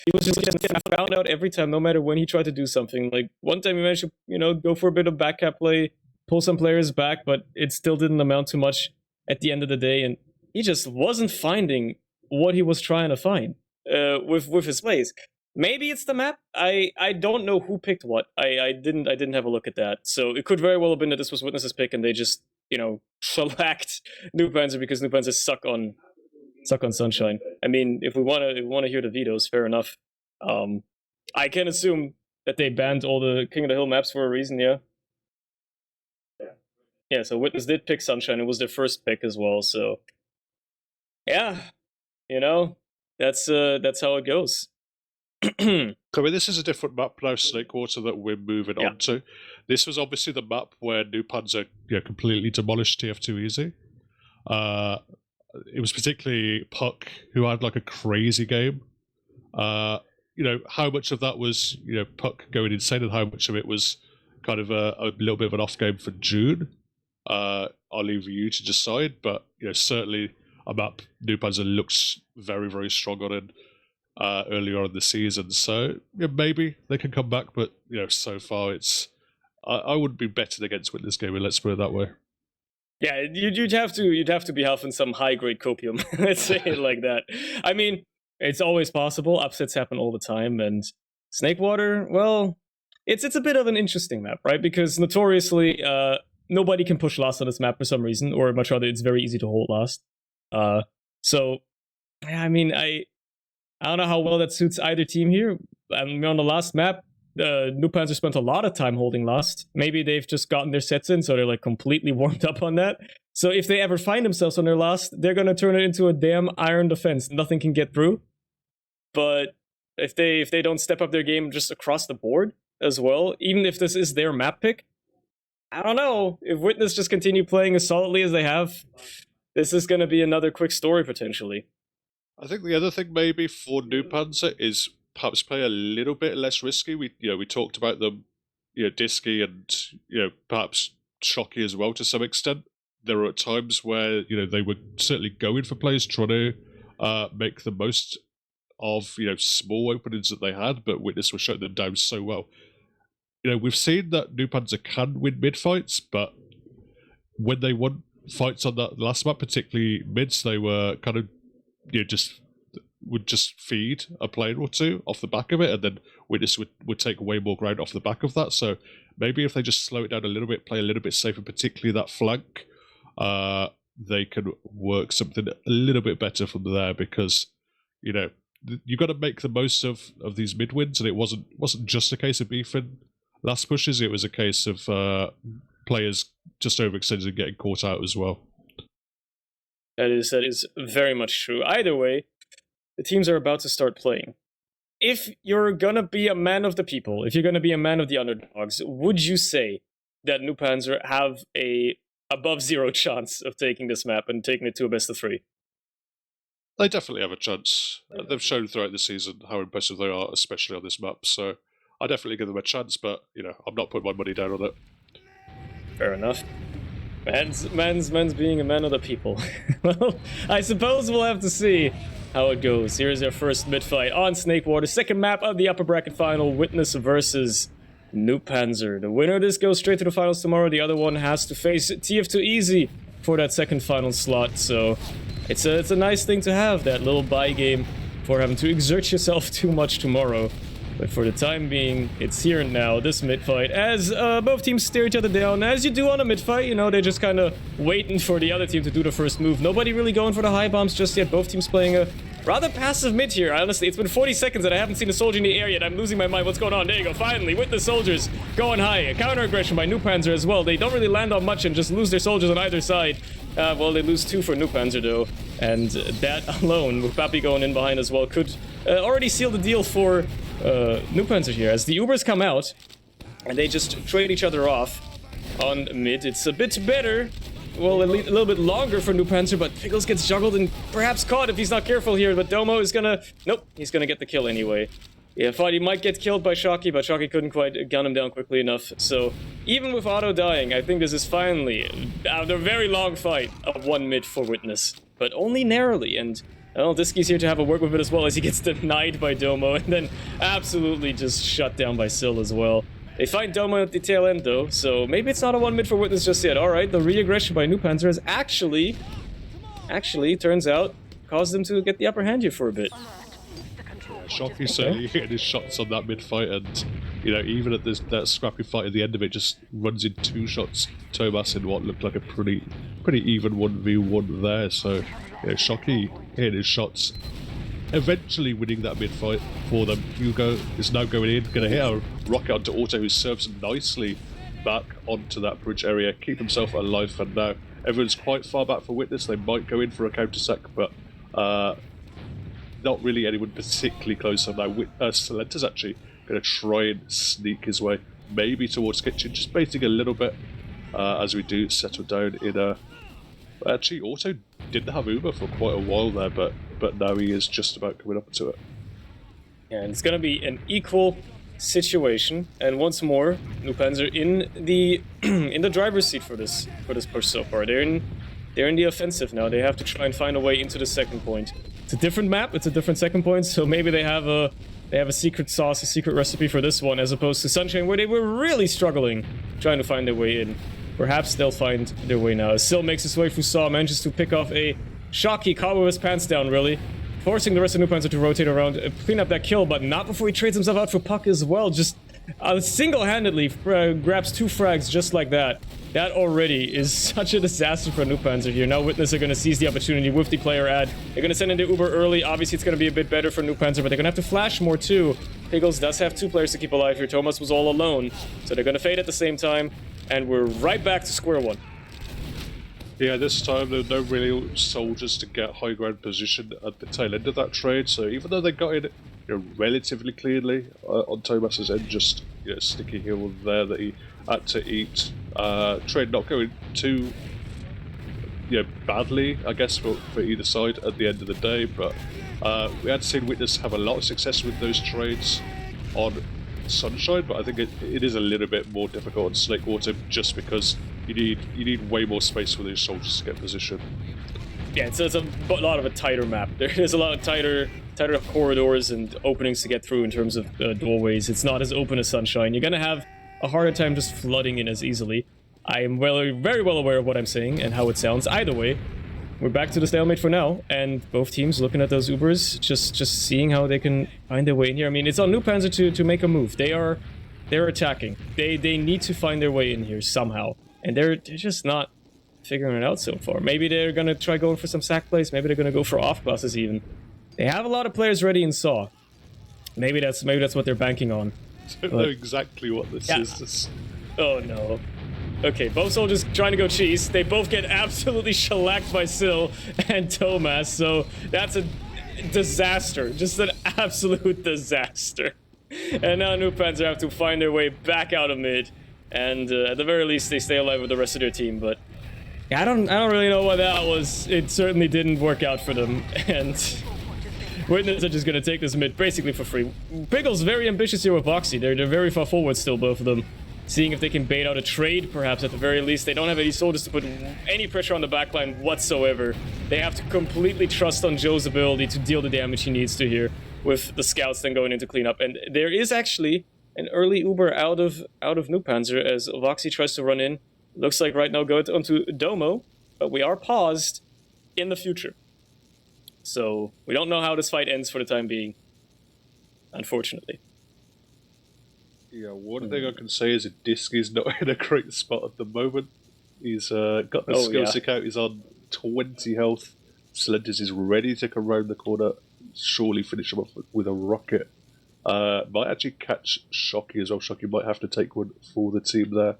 He was just getting found out every time, no matter when he tried to do something. Like, one time he managed to, you know, go for a bit of backcap play, pull some players back, but it still didn't amount to much at the end of the day, and he just wasn't finding what he was trying to find with his plays. Maybe it's the map. I don't know who picked what. I didn't have a look at that. So it could very well have been that this was Witness's pick and they just, you know, shellacked NOOBPANZER because NOOBPANZER suck on Suck on Sunshine. I mean, if we want to hear the vetoes, fair enough. I can assume that they banned all the King of the Hill maps for a reason, yeah. Yeah, so Witness did pick Sunshine. It was their first pick as well, so yeah, you know, that's how it goes. I mean, this is a different map now, Snakewater, that we're moving on to. This was obviously the map where NOOBPANZER completely demolished TF2 Easy. It was particularly Puck, who had like a crazy game. How much of that was Puck going insane, and how much of it was kind of a little bit of an off game for June? I'll leave you to decide, but certainly a map NOOBPANZER looks very, very strong on it earlier on in the season. So maybe they can come back, but so far it's I wouldn't be betting against Witness Gaming. Let's put it that way. Yeah, you'd have to be huffing some high grade copium. Let's say it like that. I mean, it's always possible. Upsets happen all the time, and Snakewater, well, it's a bit of an interesting map, right? Because notoriously, nobody can push last on this map for some reason, or much rather, it's very easy to hold last. So, I mean, I don't know how well that suits either team here. I mean, on the last map, NOOBPANZER spent a lot of time holding last. Maybe they've just gotten their sets in, so they're like completely warmed up on that. So if they ever find themselves on their last, they're gonna turn it into a damn iron defense. Nothing can get through. But if they don't step up their game just across the board as well, even if this is their map pick, I don't know. If Witness just continue playing as solidly as they have, this is gonna be another quick story potentially. I think the other thing maybe for NOOBPANZER is perhaps play a little bit less risky. We talked about them, Disky and perhaps Shocky as well to some extent. There were times where they were certainly going for plays, trying to make the most of small openings that they had, but Witness was shutting them down so well. We've seen that NOOBPANZER can win mid fights, but when they won fights on that last map, particularly mids, they were kind of would just feed a player or two off the back of it, and then Witness would take way more ground off the back of that. So maybe if they just slow it down a little bit, play a little bit safer, particularly that flank, they can work something a little bit better from there, because you got to make the most of these mid wins, and it wasn't just a case of beefing last pushes. It was a case of players just overextending and getting caught out as well. That is very much true. Either way, the teams are about to start playing. If you're gonna be a man of the people, if you're gonna be a man of the underdogs, would you say that NOOBPANZER have a above 0 chance of taking this map and taking it to a best of 3? They definitely have a chance. They've shown throughout the season how impressive they are, especially on this map. So I definitely give them a chance, but I'm not putting my money down on it. Fair enough. Man's being a man of the people. Well, I suppose we'll have to see how it goes. Here's our first mid fight on Snakewater. Second map of the upper bracket final, Witness versus NOOBPANZER. The winner of this goes straight to the finals tomorrow. The other one has to face TF2 Easy for that second final slot. So it's a nice thing to have, that little bye game for having to exert yourself too much tomorrow. But for the time being, it's here and now, this mid-fight, as both teams stare each other down. As you do on a mid-fight, they're just kind of waiting for the other team to do the first move. Nobody really going for the high bombs just yet. Both teams playing a rather passive mid here. Honestly, it's been 40 seconds and I haven't seen a soldier in the air yet. I'm losing my mind. What's going on? There you go. Finally, with the soldiers going high. A counter-aggression by NOOBPANZER as well. They don't really land on much and just lose their soldiers on either side. Well, they lose 2 for NOOBPANZER, though. And that alone, with Papi going in behind as well, could already seal the deal for NOOBPANZER here. As the Ubers come out, and they just trade each other off on mid. It's a bit better. Well, a little bit longer for NOOBPANZER, but Pickles gets juggled and perhaps caught if he's not careful here. But Domo is gonna... Nope, he's gonna get the kill anyway. Yeah, thought he might get killed by Shocky, but Shocky couldn't quite gun him down quickly enough. So, even with Otto dying, I think this is finally, after a very long fight, of 1 mid for Witness. But only narrowly, and well, Disky's here to have a work with it as well, as he gets denied by Domo, and then absolutely just shut down by Syl as well. They find Domo at the tail end, though, so maybe it's not a 1 mid for Witness just yet. Alright, the re-aggression by NOOBPANZER has actually, turns out, caused them to get the upper hand here for a bit. Shocky certainly hitting his shots on that mid fight, and you know, even at that scrappy fight at the end of it, just runs in 2 shots. Thomas in what looked like a pretty even 1v1 there. So, you know, Shockey hitting his shots, eventually winning that mid fight for them. Hugo is now going in, going to hit a rocket onto Auto, who serves nicely back onto that bridge area, keep himself alive. And now everyone's quite far back for Witness. They might go in for a counter sack, but not really anyone particularly close. So now Salenta's actually going to try and sneak his way, maybe towards Kitchen, just baiting a little bit as we do settle down in a... Actually, Auto didn't have Uber for quite a while there, but now he is just about coming up to it. Yeah, and it's going to be an equal situation, and once more, NOOBPANZER in the in the driver's seat for this push so far. They're in the offensive now. They have to try and find a way into the second point. It's a different map. It's a different second point. So maybe they have a secret sauce, a secret recipe for this one, as opposed to Sunshine, where they were really struggling trying to find their way in. Perhaps they'll find their way now. Still makes his way through Saw, manages to pick off a Shocky, caught with his pants down, really. Forcing the rest of NOOBPANZER to rotate around, clean up that kill, but not before he trades himself out for Puck as well. Just single-handedly grabs 2 frags just like that. That already is such a disaster for NOOBPANZER here. Now Witness are going to seize the opportunity with the player ad. They're going to send in the Uber early. Obviously, it's going to be a bit better for NOOBPANZER, but they're going to have to flash more too. Piggles does have 2 players to keep alive here. Thomas was all alone, so they're going to fade at the same time, and we're right back to square one. Yeah, this time there were no real soldiers to get high ground position at the tail end of that trade, so even though they got in, you know, relatively cleanly on Thomas's end, just, you know, sticky heel there that he had to eat. Trade not going too, you know, badly, I guess, for either side at the end of the day, but we had seen Witness have a lot of success with those trades on Sunshine, but I think it is a little bit more difficult on Snakewater just because you need way more space for these soldiers to get position. Yeah, it's a lot of a tighter map. There's a lot of tighter corridors and openings to get through in terms of doorways. It's not as open as Sunshine. You're gonna have a harder time just flooding in as easily. I am very well aware of what I'm saying and how it sounds. Either way, we're back to the stalemate for now, and both teams looking at those Ubers, just seeing how they can find their way in here. I mean, it's on NOOBPANZER to make a move. They're attacking. They need to find their way in here somehow, and they're just not figuring it out so far. Maybe they're gonna try going for some sack plays. Maybe they're gonna go for off classes even. They have a lot of players ready in Saw. Maybe that's what they're banking on. I don't know exactly what this is. Oh no. Okay, both soldiers trying to go cheese. They both get absolutely shellacked by Syl and Thomas, so that's a disaster. Just an absolute disaster. And now NOOBPANZER have to find their way back out of mid, and at the very least they stay alive with the rest of their team, but I don't really know what that was. It certainly didn't work out for them, and Witness are just gonna take this mid basically for free. Piggle's very ambitious here with Voxy. They're very far forward still, both of them. Seeing if they can bait out a trade, perhaps at the very least. They don't have any soldiers to put any pressure on the backline whatsoever. They have to completely trust on Joe's ability to deal the damage he needs to here, with the scouts then going into cleanup. And there is actually an early Uber out of NOOBPANZER as Voxy tries to run in. Looks like right now go onto Domo, but we are paused in the future. So we don't know how this fight ends for the time being, unfortunately. Yeah, one thing I can say is that Disky's not in a great spot at the moment. He's got the skill stick out, he's on 20 health. Slenders is ready to come round the corner, surely finish him off with a rocket. Might actually catch Shocky as well. Shocky might have to take one for the team there.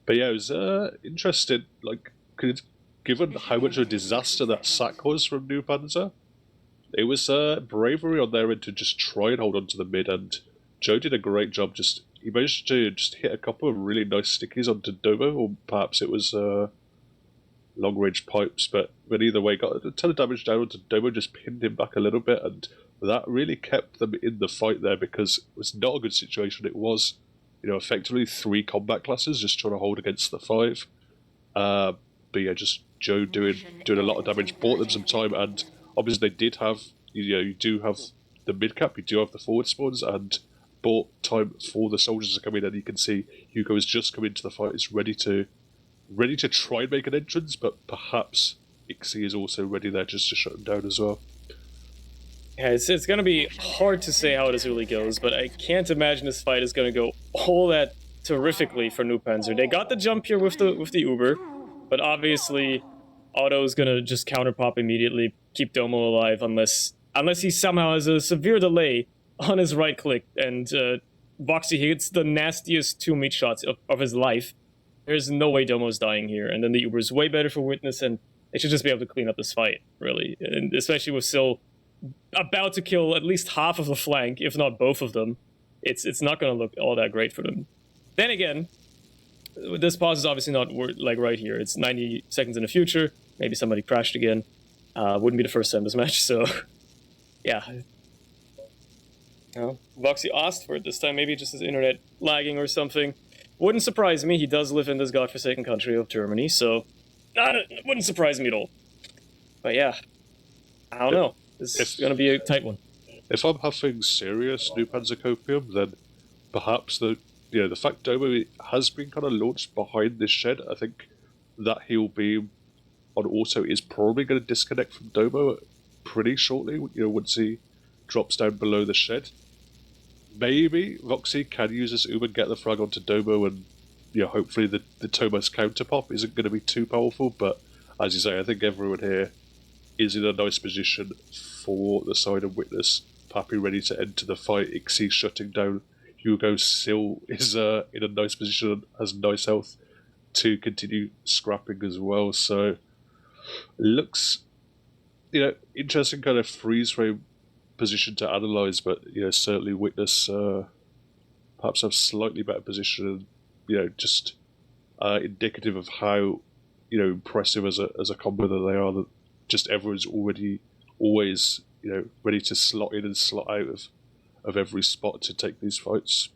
But yeah, it was interesting, like, given how much of a disaster that sack was from NOOBPANZER, it was bravery on their end to just try and hold on to the mid, and Joe did a great job. He managed to just hit a couple of really nice stickies onto Domo, or perhaps it was long-range pipes, but either way, got a ton of damage down onto Domo, just pinned him back a little bit, and that really kept them in the fight there, because it was not a good situation. It was, you know, effectively 3 combat classes just trying to hold against the 5. But yeah, just Joe doing a lot of damage, bought them some time, and obviously they did have, you know, you do have the mid-cap, you do have the forward spawns, and bought time for the soldiers to come in, and you can see Hugo has just come into the fight, is ready to try and make an entrance, but perhaps Ixie is also ready there just to shut him down as well. Yeah, it's going to be hard to say how this really goes, but I can't imagine this fight is going to go all that terrifically for NOOBPANZER. They got the jump here with the Uber, but obviously Otto is going to just counter pop immediately, keep Domo alive unless he somehow has a severe delay on his right click and Voxy hits the nastiest 2 meat shots of his life. There's no way Domo's dying here, and then the Uber is way better for Witness, and they should just be able to clean up this fight, really, and especially with Syl about to kill at least half of the flank, if not both of them. It's not going to look all that great for them. Then again, this pause is obviously not like right here. It's 90 seconds in the future. Maybe somebody crashed again. Wouldn't be the first time this match, so yeah. Voxy asked for it this time. Maybe just his internet lagging or something. Wouldn't surprise me. He does live in this godforsaken country of Germany, so wouldn't surprise me at all. But yeah, I don't know. This is going to be a tight one. If I'm huffing serious NOOBPANZER copium, then perhaps the fact Domo has been kind of launched behind this shed, I think that heal beam on auto is probably going to disconnect from Domo pretty shortly, once he drops down below the shed. Maybe Voxy can use this Uber, get the frag onto Domo, and hopefully the Thomas counter pop isn't going to be too powerful, but as you say, I think everyone here is in a nice position for the side of Witness. Pappy ready to enter the fight. Ixie shutting down. Hugo still is in a nice position, has nice health to continue scrapping as well. So looks, interesting kind of freeze frame position to analyze, but certainly Witness perhaps have slightly better position, and just indicative of how impressive as a combo that they are. That just everyone's always ready to slot in and slot out of every spot to take these fights.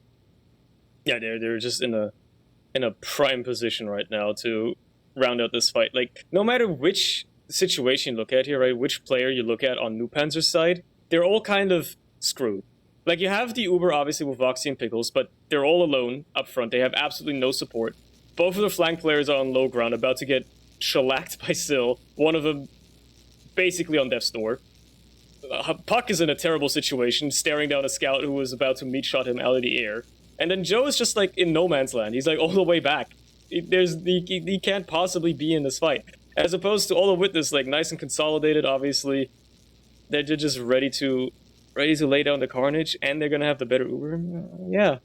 Yeah, they're just in a prime position right now to round out this fight. Like, no matter which situation you look at here, right, which player you look at on NOOBPANZER's side, they're all kind of screwed. Like, you have the Uber, obviously, with Voxy and Pickles, but they're all alone up front. They have absolutely no support. Both of the flank players are on low ground, about to get shellacked by Syl. One of them basically on death's door. Puck is in a terrible situation, staring down a scout who was about to meat shot him out of the air. And then Joe is just like in no man's land. He's like all the way back. He can't possibly be in this fight. As opposed to all of Witness, like nice and consolidated, obviously. They're just ready to lay down the carnage, and they're gonna have the better Uber. Yeah.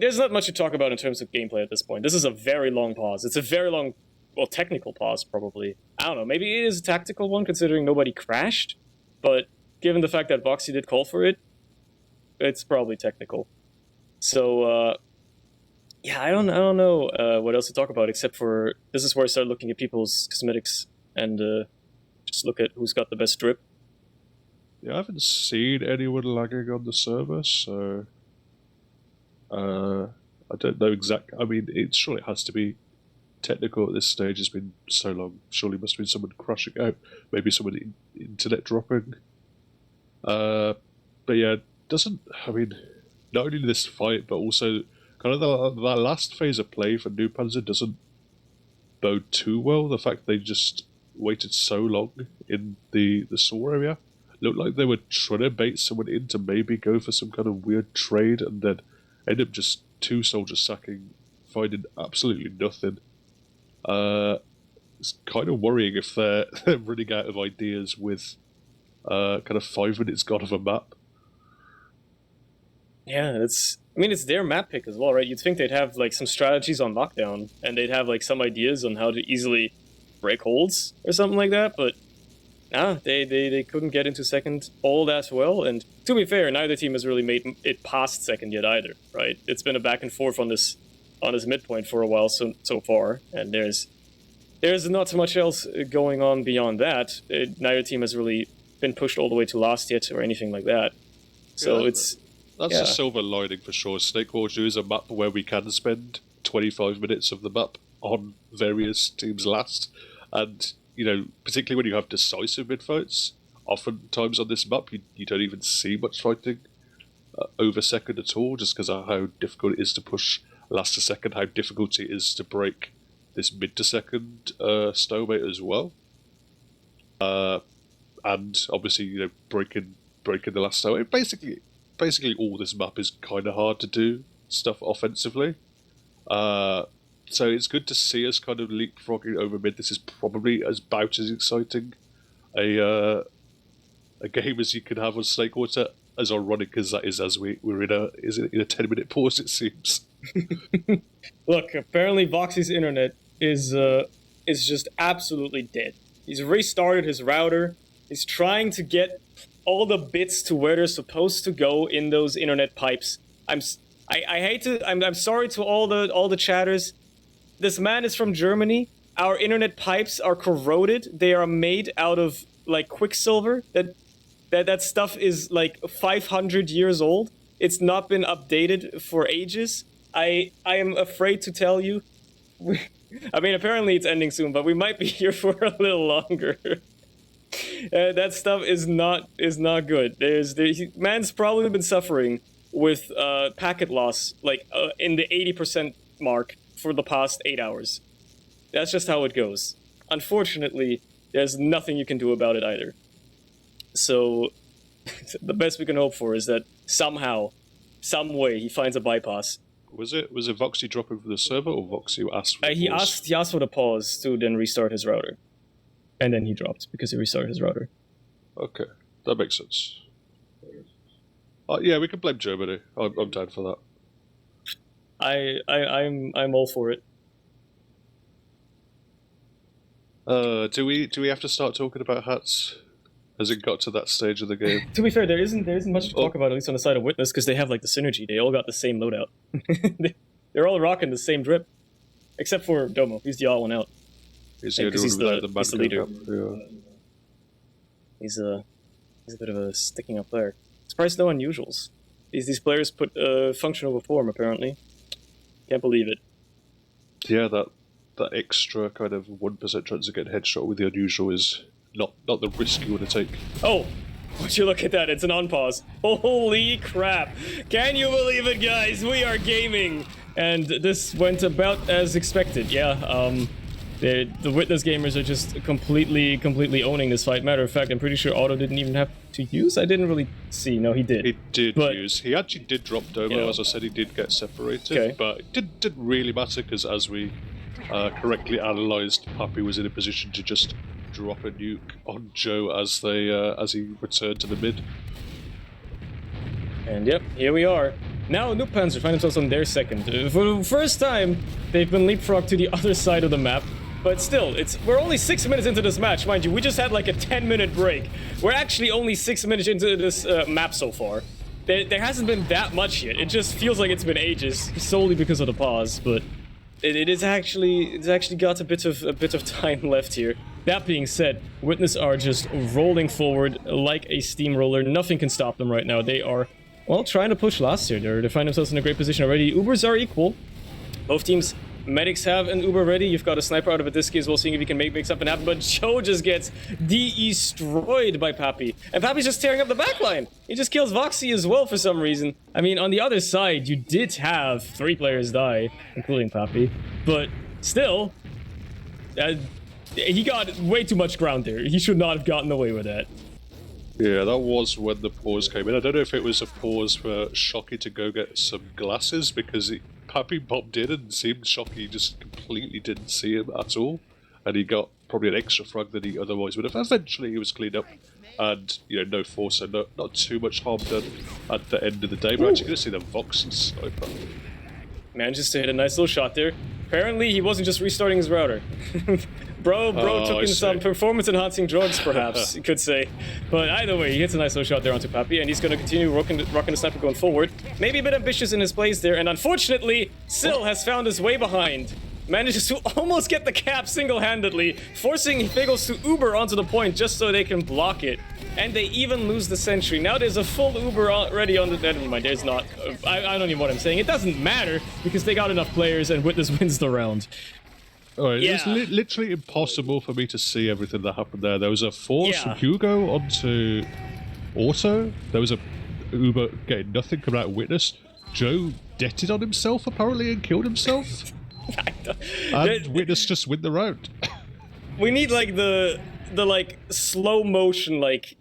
There's not much to talk about in terms of gameplay at this point. This is a very long pause. It's a very long, well, technical pause, probably. I don't know, maybe it is a tactical one, considering nobody crashed, but given the fact that Voxy did call for it, it's probably technical. So, yeah, I don't know what else to talk about, except for, this is where I start looking at people's cosmetics, and just look at who's got the best drip. Yeah, I haven't seen anyone lagging on the server, so I don't know exactly. I mean, surely it has to be technical at this stage. It's been so long. Surely must have been someone crashing out. Maybe someone internet dropping. But yeah, I mean, not only this fight, but also kind of that last phase of play for NOOBPANZER doesn't bode too well. The fact they just waited so long in the saw area. Looked like they were trying to bait someone in to maybe go for some kind of weird trade, and then end up just 2 soldiers sacking, finding absolutely nothing. It's kind of worrying if they're running out of ideas with kind of 5 minutes gone of a map. Yeah, it's their map pick as well, right? You'd think they'd have like some strategies on lockdown, and they'd have like some ideas on how to easily break holds or something like that, but they couldn't get into second all that well, and to be fair, neither team has really made it past second yet either, right? It's been a back and forth on this midpoint for a while so far, and there's not so much else going on beyond that. Neither team has really been pushed all the way to last yet or anything like that. So yeah, that's a silver lining for sure. Snakewater is a map where we can spend 25 minutes of the map on various teams last, and particularly when you have decisive mid-fights, oftentimes on this map you don't even see much fighting over second at all, just because of how difficult it is to push last to second, how difficult it is to break this mid to second stalemate as well. and obviously breaking the last tower. Basically all this map is kind of hard to do stuff offensively. So it's good to see us kind of leapfrogging over mid. This is probably about as exciting a game as you can have on Snakewater, as ironic as that is, as we're in a 10-minute pause, it seems. Look, apparently Voxy's internet is just absolutely dead. He's restarted his router. He's trying to get all the bits to where they're supposed to go in those internet pipes. I'm sorry to all the chatters. This man is from Germany. Our internet pipes are corroded. They are made out of like quicksilver. That stuff is like 500 years old. It's not been updated for ages. I am afraid to tell you. I mean, apparently it's ending soon, but we might be here for a little longer. That stuff is not good. Man's probably been suffering with packet loss, like in the 80% mark for the past 8 hours. That's just how it goes. Unfortunately, there's nothing you can do about it either. So, the best we can hope for is that somehow, some way, he finds a bypass. Was it Voxy dropping from the server, or Voxy asked for he asked for the pause to then restart his router. And then he dropped because he restarted his router. Okay, that makes sense. Yeah, we can blame Germany. I'm down for that. I'm all for it. Do we have to start talking about hats? Has it got to that stage of the game? To be fair, there isn't much to talk about, at least on the side of Witness, because they have like the synergy. They all got the same loadout. They're all rocking the same drip, except for Domo. He's the odd one out. He's the leader. Yeah. He's a bit of a sticking up player. Surprised no unusuals. These players put function over form, apparently. Can't believe it. Yeah, that extra kind of 1% chance to get headshot with the unusual is not the risk you want to take. Oh, would you look at that? It's an unpause. Holy crap! Can you believe it, guys? We are gaming, and this went about as expected. Yeah. The Witness gamers are just completely owning this fight. Matter of fact, I'm pretty sure Otto didn't even have to use. I didn't really see. No, he did. He did use. He actually did drop Domo, as I said. He did get separated, okay. But it didn't really matter because, as we correctly analysed, Pappy was in a position to just drop a nuke on Joe as he returned to the mid. And yep, here we are. Now NOOBPANZER find themselves on their second. For the first time, they've been leapfrogged to the other side of the map. But still, we're only 6 minutes into this match, mind you. We just had like a 10-minute break. We're actually only 6 minutes into this map so far. There hasn't been that much yet. It just feels like it's been ages, solely because of the pause. But it's actually got a bit of time left here. That being said, Witness are just rolling forward like a steamroller. Nothing can stop them right now. They are, well, trying to push last year. They find themselves in a great position already. Ubers are equal. Both teams. Medics have an Uber ready. You've got a sniper out of a disky as well, seeing if he can make something happen. But Joe just gets destroyed by Pappy. And Pappy's just tearing up the backline. He just kills Voxy as well for some reason. I mean, on the other side, you did have 3 players die, including Pappy. But still, he got way too much ground there. He should not have gotten away with that. Yeah, that was when the pause came in. I don't know if it was a pause for Shocky to go get some glasses, because Pappy popped in and seemed Shocky just completely didn't see him at all. And he got probably an extra frag than he otherwise would have. Eventually he was cleaned up and, no force, so not too much harm done at the end of the day. We're actually going to see the Vox and sniper. Manages to hit a nice little shot there. Apparently he wasn't just restarting his router. Bro took in some performance-enhancing drugs, perhaps, you could say. But either way, he hits a nice little shot there onto Pappy, and he's going to continue rocking the sniper going forward. Maybe a bit ambitious in his plays there, and unfortunately, Syl has found his way behind. Manages to almost get the cap single-handedly, forcing Fagels to Uber onto the point just so they can block it. And they even lose the sentry. Now there's a full Uber already on the... Never mind, there's not. I don't even know what I'm saying. It doesn't matter, because they got enough players, and Witness wins the round. Alright, yeah. It was literally impossible for me to see everything that happened there. There was a force from Hugo onto Auto. There was a Uber getting nothing coming out of Witness. Joe detted on himself, apparently, and killed himself. And Witness just win the round. We need, like, the the like slow motion, like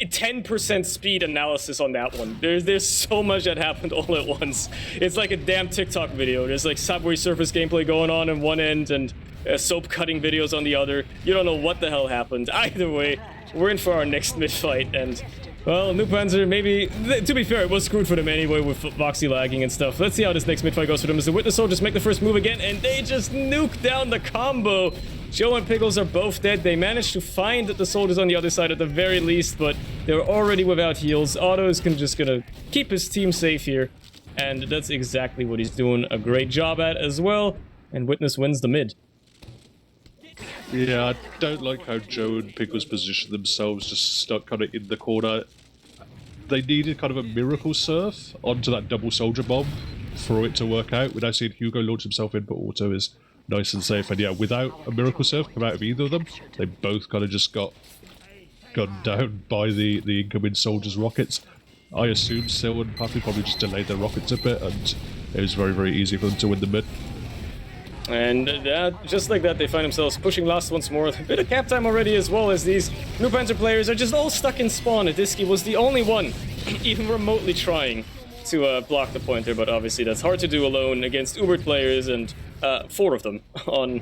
10% speed analysis on that one. There's so much that happened all at once. It's like a damn TikTok video. There's like Subway Surfers gameplay going on one end and soap cutting videos on the other. You don't know what the hell happened. Either way, we're in for our next mid-fight, and well, NOOBPANZER, maybe, to be fair, it was screwed for them anyway with Voxy lagging and stuff. Let's see how this next mid-fight goes for them as the Witness Soldiers make the first move again, and they just nuke down the combo. Joe and Pickles are both dead. They managed to find the soldiers on the other side at the very least, but they're already without heals. Otto is just gonna keep his team safe here, and that's exactly what he's doing a great job at as well, and Witness wins the mid. Yeah, I don't like how Joe and Pickles position themselves just stuck kind of in the corner. They needed kind of a miracle surf onto that double soldier bomb for it to work out. We're now seeing Hugo launch himself in, but Auto is nice and safe. And yeah, without a miracle surf come out of either of them, they both kind of just got gunned down by the incoming soldiers' rockets. I assume Sil and Pappy probably just delayed their rockets a bit, and it was very, very easy for them to win the mid. And just like that, they find themselves pushing last once more. A bit of cap time already, as well as these NOOBPANZER players are just all stuck in spawn. Adiski was the only one even remotely trying to block the pointer, but obviously that's hard to do alone against Ubert players, and 4 of them on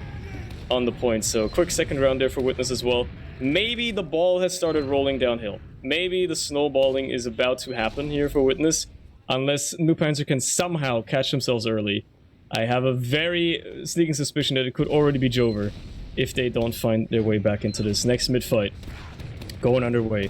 the point. So quick second round there for Witness as well. Maybe the ball has started rolling downhill. Maybe the snowballing is about to happen here for Witness, unless NOOBPANZER can somehow catch themselves early. I have a very sneaking suspicion that it could already be Jover if they don't find their way back into this next mid-fight. Going underway.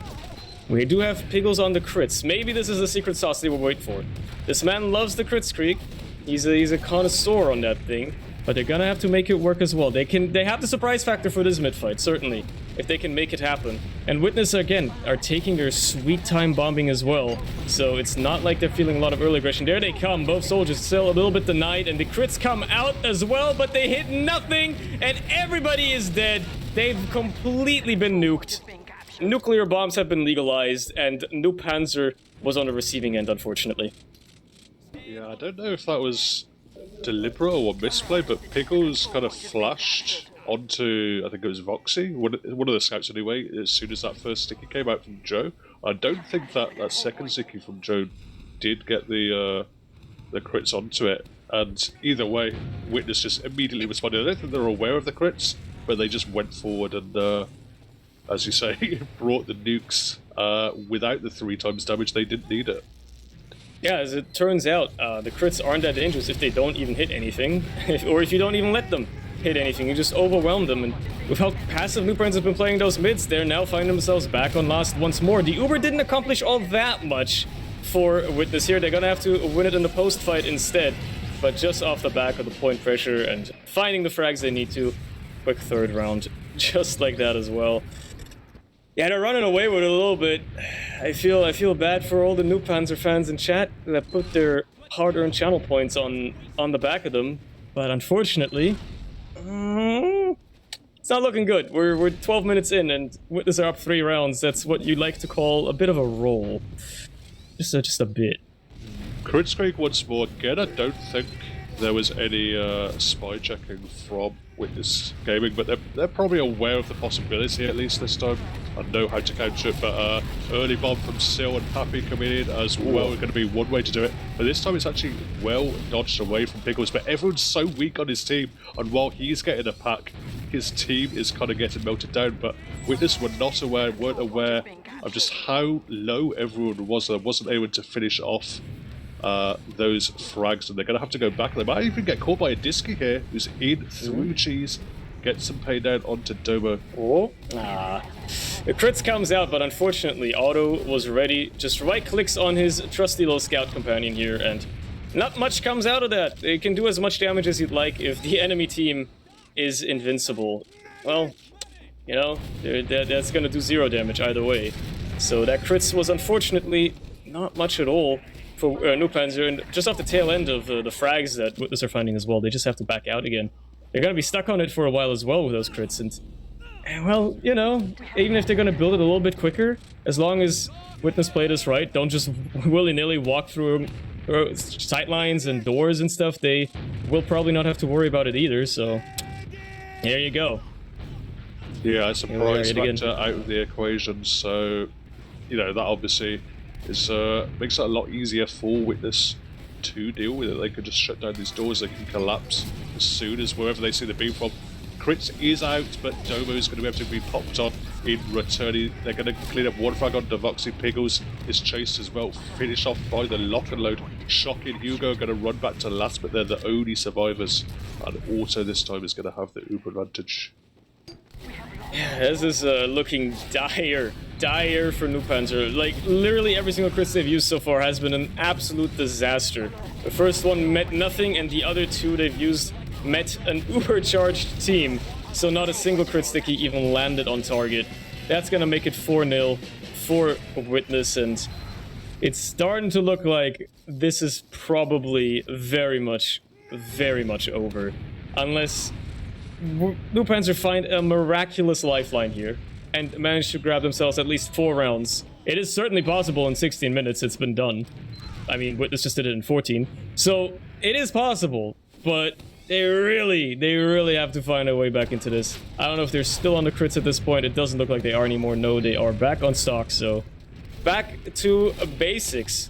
We do have Piggles on the crits. Maybe this is the secret sauce they will wait for. This man loves the crit streak. He's a connoisseur on that thing. But they're gonna have to make it work as well. They have the surprise factor for this mid-fight, certainly, if they can make it happen. And Witness, again, are taking their sweet time bombing as well. So it's not like they're feeling a lot of early aggression. There they come, both soldiers still a little bit denied, and the crits come out as well, but they hit nothing, and everybody is dead. They've completely been nuked. Nuclear bombs have been legalized, and NOOBPANZER was on the receiving end, unfortunately. Yeah, I don't know if that was deliberate or misplay, but Pickles kind of flashed onto, I think it was Voxy, one of the scouts anyway, as soon as that first sticky came out from Joe. I don't think that second sticky from Joe did get the crits onto it, and either way, Witness just immediately responded. I don't think they were aware of the crits, but they just went forward and, as you say, brought the nukes without the 3 times damage. They didn't need it. Yeah, as it turns out, the crits aren't that dangerous if they don't even hit anything, or if you don't even let them hit anything. You just overwhelm them, and with how passive NOOBPANZER have been playing those mids, they're now finding themselves back on last once more. The Uber didn't accomplish all that much for Witness here. They're gonna have to win it in the post fight instead, but just off the back of the point pressure and finding the frags they need to. Quick third round, just like that as well. Yeah, they're running away with it a little bit. I feel bad for all the NOOBPANZER fans in chat that put their hard-earned channel points on the back of them, but unfortunately, it's not looking good. We're 12 minutes in, and Witness are up 3 rounds. That's what you like to call a bit of a roll, just a bit. Crit streak once more again. I don't think there was any spy checking from Witness Gaming, but they're probably aware of the possibility at least this time and know how to counter it. But early bomb from Sil and Pappy coming in as well is going to be one way to do it. But this time it's actually well dodged away from Pickles, but everyone's so weak on his team, and while he's getting a pack, his team is kind of getting melted down. But Witness weren't aware of just how low everyone was. They wasn't able to finish off those frags, and they're going to have to go back. They might even get caught by a Disky here, who's in through cheese, get some pay down onto Domo. The crits comes out, but unfortunately Otto was ready, just right clicks on his trusty little scout companion here, and not much comes out of that. They can do as much damage as you'd like if the enemy team is invincible. Well, you know, that's going to do 0 damage either way. So that crits was unfortunately not much at all for NOOBPANZER, and just off the tail end of the frags that Witness are finding as well, they just have to back out again. They're going to be stuck on it for a while as well with those crits, and well, you know, even if they're going to build it a little bit quicker, as long as Witness played us right, don't just willy-nilly walk through sight lines and doors and stuff, they will probably not have to worry about it either, so there you go. Yeah, it's a Here we are prize yet again. factor out of the equation, so, you know, that obviously is makes it a lot easier for Witness to deal with it. They can just shut down these doors, they can collapse as soon as wherever they see the beam from. Crits is out, but Domo is going to be able to be popped on in return. They're going to clean up one frag on Devoxy. Piggles is chased as well, finish off by the lock and load. Shocking Hugo are going to run back to last, but they're the only survivors. And Auto this time is going to have the Uber advantage. Yeah, this is looking dire for NOOBPANZER. Like, literally every single crit they've used so far has been an absolute disaster. The first one met nothing, and the other two they've used met an uber-charged team, so not a single crit sticky even landed on target. That's gonna make it 4-0 for Witness, and it's starting to look like this is probably very much over. Unless NOOBPANZER find a miraculous lifeline here and manage to grab themselves at least 4 rounds. It is certainly possible in 16 minutes it's been done. I mean, Witness just did it in 14. So, it is possible, but they really have to find a way back into this. I don't know if they're still on the crits at this point. It doesn't look like they are anymore. No, they are back on stock, so back to basics.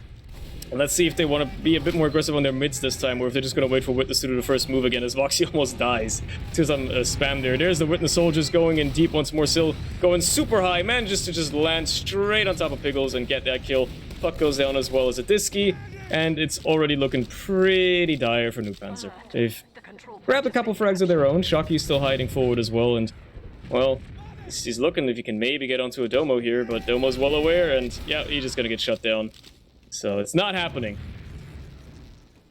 And let's see if they want to be a bit more aggressive on their mids this time, or if they're just going to wait for Witness to do the first move again, as Voxy almost dies to some spam there. There's the Witness soldiers going in deep once more. Still going super high, manages to just land straight on top of Piggles and get that kill. Puck goes down as well as a Disky, and it's already looking pretty dire for NOOBPANZER. They've grabbed a couple frags of their own. Shocky's still hiding forward as well, and, well, he's looking if he can maybe get onto a Domo here, but Domo's well aware, and yeah, he's just going to get shut down. So it's not happening.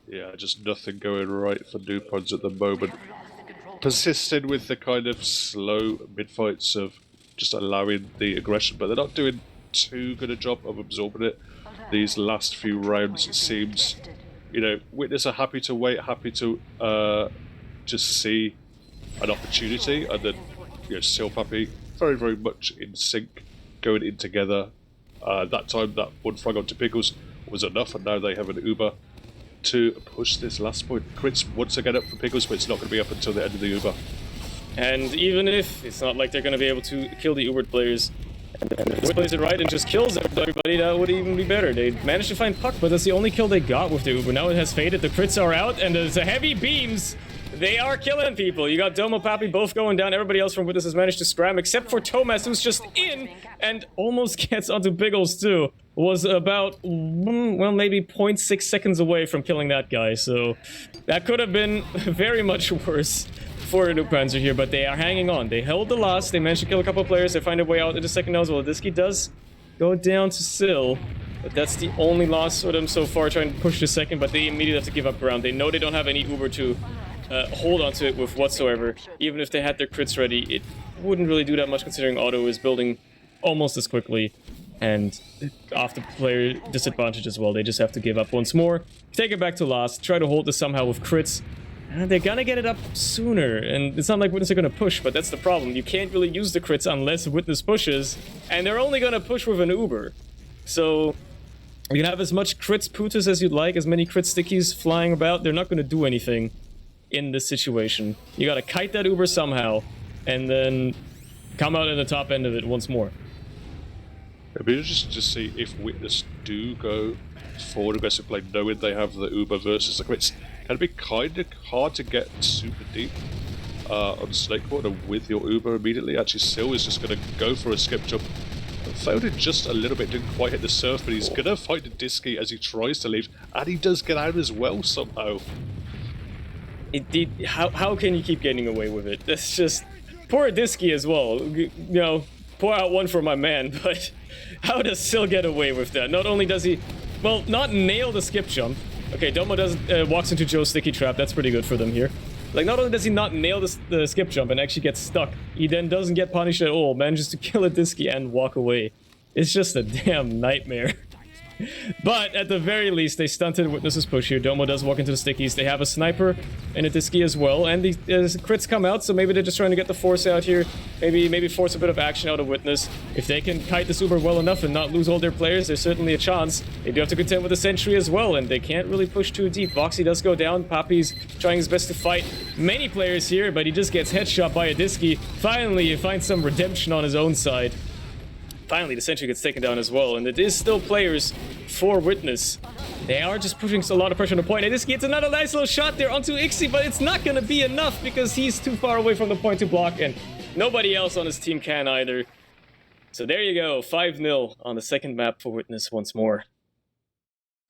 Yeah, just nothing going right for NOOBPANZER at the moment. Persisted with the kind of slow mid-fights of just allowing the aggression, but they're not doing too good a job of absorbing it. These last few rounds, it seems, you know, Witness are happy to wait, happy to just see an opportunity, and then, you know, Silpappy very much in sync, going in together. That time, that one frag onto Pickles was enough, and now they have an Uber to push this last point. Crits once again up for Pickles, but it's not going to be up until the end of the Uber. And even if it's not like they're going to be able to kill the Ubered players, and if this plays it right and just kills everybody, that would even be better. They managed to find Puck, but that's the only kill they got with the Uber. Now it has faded, the crits are out, and there's heavy beams. They are killing people. You got Domo, Pappy both going down. Everybody else from Witness has managed to scram, except for Thomas, who's just in and almost gets onto Biggles too. Was about, well, maybe 0.6 seconds away from killing that guy. So that could have been very much worse for NOOBPANZER here, but they are hanging on. They held the loss. They managed to kill a couple of players. They find a way out in the second now as well. Disky does go down to Sill, but that's the only loss for them so far, trying to push the second, but they immediately have to give up ground. They know they don't have any Uber to hold onto it with whatsoever. Even if they had their crits ready, it wouldn't really do that much considering Auto is building almost as quickly and off the player disadvantage as well. They just have to give up once more, take it back to last, try to hold this somehow with crits, and they're gonna get it up sooner. And it's not like Witness are gonna push, but that's the problem. You can't really use the crits unless Witness pushes, and they're only gonna push with an Uber. So you can have as much crits Putas as you'd like, as many crit stickies flying about. They're not gonna do anything in this situation. You gotta kite that Uber somehow, and then come out in the top end of it once more. It'd be interesting to see if Witness do go forward aggressive play, knowing they have the Uber versus the crits. Can it be kind of hard to get super deep on Snakewater with your Uber immediately? Actually, Sil is just going to go for a skip jump. Failed it just a little bit, didn't quite hit the surf, but he's going to fight the Disky as he tries to leave, and he does get out as well somehow. How can you keep getting away with it? That's just... Poor Disky as well. You know, pour out one for my man, but how does Sil get away with that? Not only does he, well, not nail the skip jump. Okay, Domo does walks into Joe's sticky trap. That's pretty good for them here. Like, not only does he not nail the skip jump and actually get stuck, he then doesn't get punished at all. Manages to kill a Disky and walk away. It's just a damn nightmare. But at the very least, they stunted Witness's push here. Domo does walk into the stickies. They have a sniper and a disky as well, and the crits come out, so maybe they're just trying to get the force out here. Maybe force a bit of action out of Witness. If they can kite this Uber well enough and not lose all their players, there's certainly a chance. They do have to contend with the sentry as well, and they can't really push too deep. Voxy does go down. Papi's trying his best to fight many players here, but he just gets headshot by a disky. Finally, he finds some redemption on his own side. Finally, the sentry gets taken down as well, and it is still players for Witness. They are just pushing a lot of pressure on the point, and this gets another nice little shot there onto Ixie, but it's not going to be enough because he's too far away from the point to block, and nobody else on his team can either. So there you go, 5-0 on the second map for Witness once more.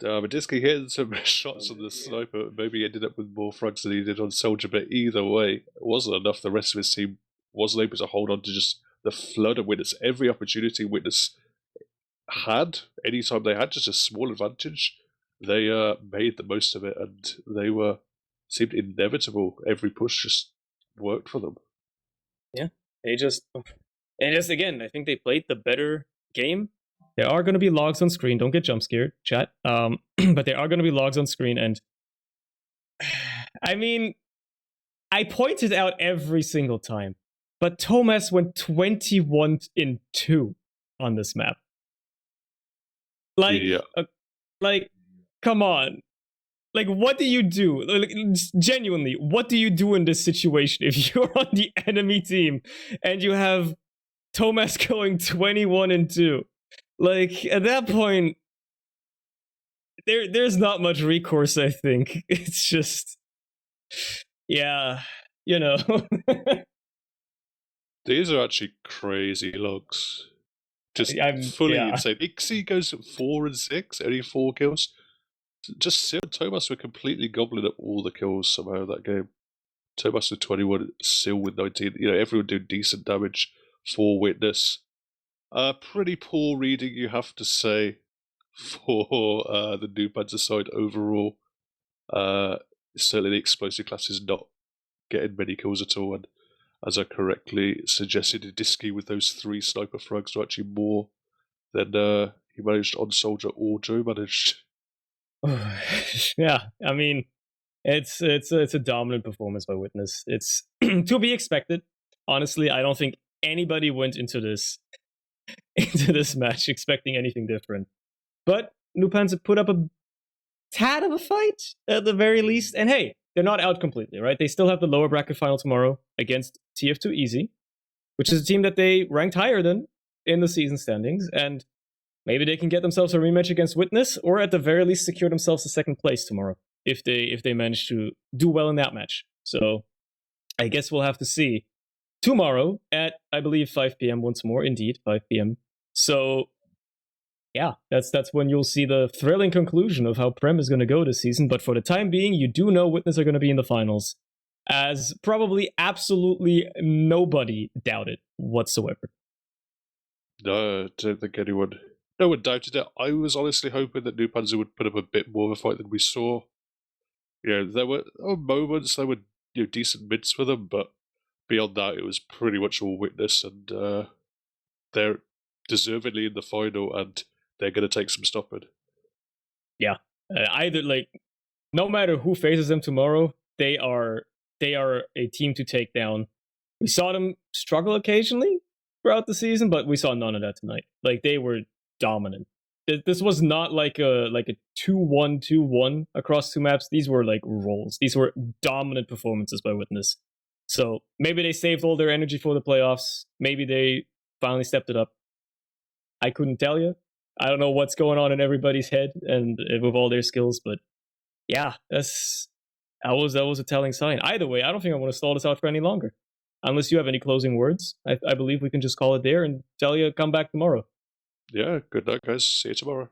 But Disky hit some shots on the sniper, maybe ended up with more frags than he did on Soldier, but either way, it wasn't enough. The rest of his team wasn't able to hold on to just the flood of Witness. Every opportunity Witness had, anytime they had just a small advantage, they made the most of it, and they seemed inevitable. Every push just worked for them. Yeah, they just again, I think they played the better game. There are going to be logs on screen. Don't get jump scared, chat. But there are going to be logs on screen, and I mean, I pointed out every single time, but Thomas went 21-2 on this map. Like, Yeah. Like, come on. Like, what do you do? Like, genuinely, what do you do in this situation if you're on the enemy team and you have Thomas going 21-2? Like, at that point, there's not much recourse, I think. It's just, yeah, you know. These are actually crazy logs. Just fully insane. Ixie goes 4 and 6, only 4 kills. Just Sil and Thomas were completely gobbling up all the kills somehow that game. Thomas with 21, Sil with 19. You know, everyone doing decent damage for Witness. Pretty poor reading, you have to say, for the NOOBPANZER side overall. Certainly the explosive class is not getting many kills at all, and as I correctly suggested, Disky with those 3 sniper frags were actually more than he managed on Soldier or Joe managed. Yeah, I mean, it's a dominant performance by Witness. It's to be expected. Honestly, I don't think anybody went into this match expecting anything different. But NOOBPANZER put up a tad of a fight at the very least. And hey, they're not out completely, right? They still have the lower bracket final tomorrow against TF2 Easy, which is a team that they ranked higher than in the season standings. And maybe they can get themselves a rematch against Witness, or at the very least secure themselves a second place tomorrow if they manage to do well in that match. So I guess we'll have to see tomorrow at, I believe, 5 p.m. once more. Indeed, 5 p.m. So yeah, that's when you'll see the thrilling conclusion of how Prem is going to go this season. But for the time being, you do know Witness are going to be in the finals, as probably absolutely nobody doubted whatsoever. No, I don't think no one doubted it. I was honestly hoping that NOOBPANZER would put up a bit more of a fight than we saw. You know, there were moments, there were decent mids for them, but beyond that, it was pretty much all Witness, and they're deservedly in the final, and they're going to take some stopping. Yeah, either like, no matter who faces them tomorrow, they are a team to take down. We saw them struggle occasionally throughout the season, but we saw none of that tonight. Like, they were dominant. This was not like a 2-1, 2-1 across 2 maps. These were like rolls. These were dominant performances by Witness. So maybe they saved all their energy for the playoffs. Maybe they finally stepped it up. I couldn't tell you. I don't know what's going on in everybody's head and with all their skills, but yeah, that was a telling sign. Either way, I don't think I want to stall this out for any longer. Unless you have any closing words, I believe we can just call it there and tell you come back tomorrow. Yeah, good night, guys. See you tomorrow.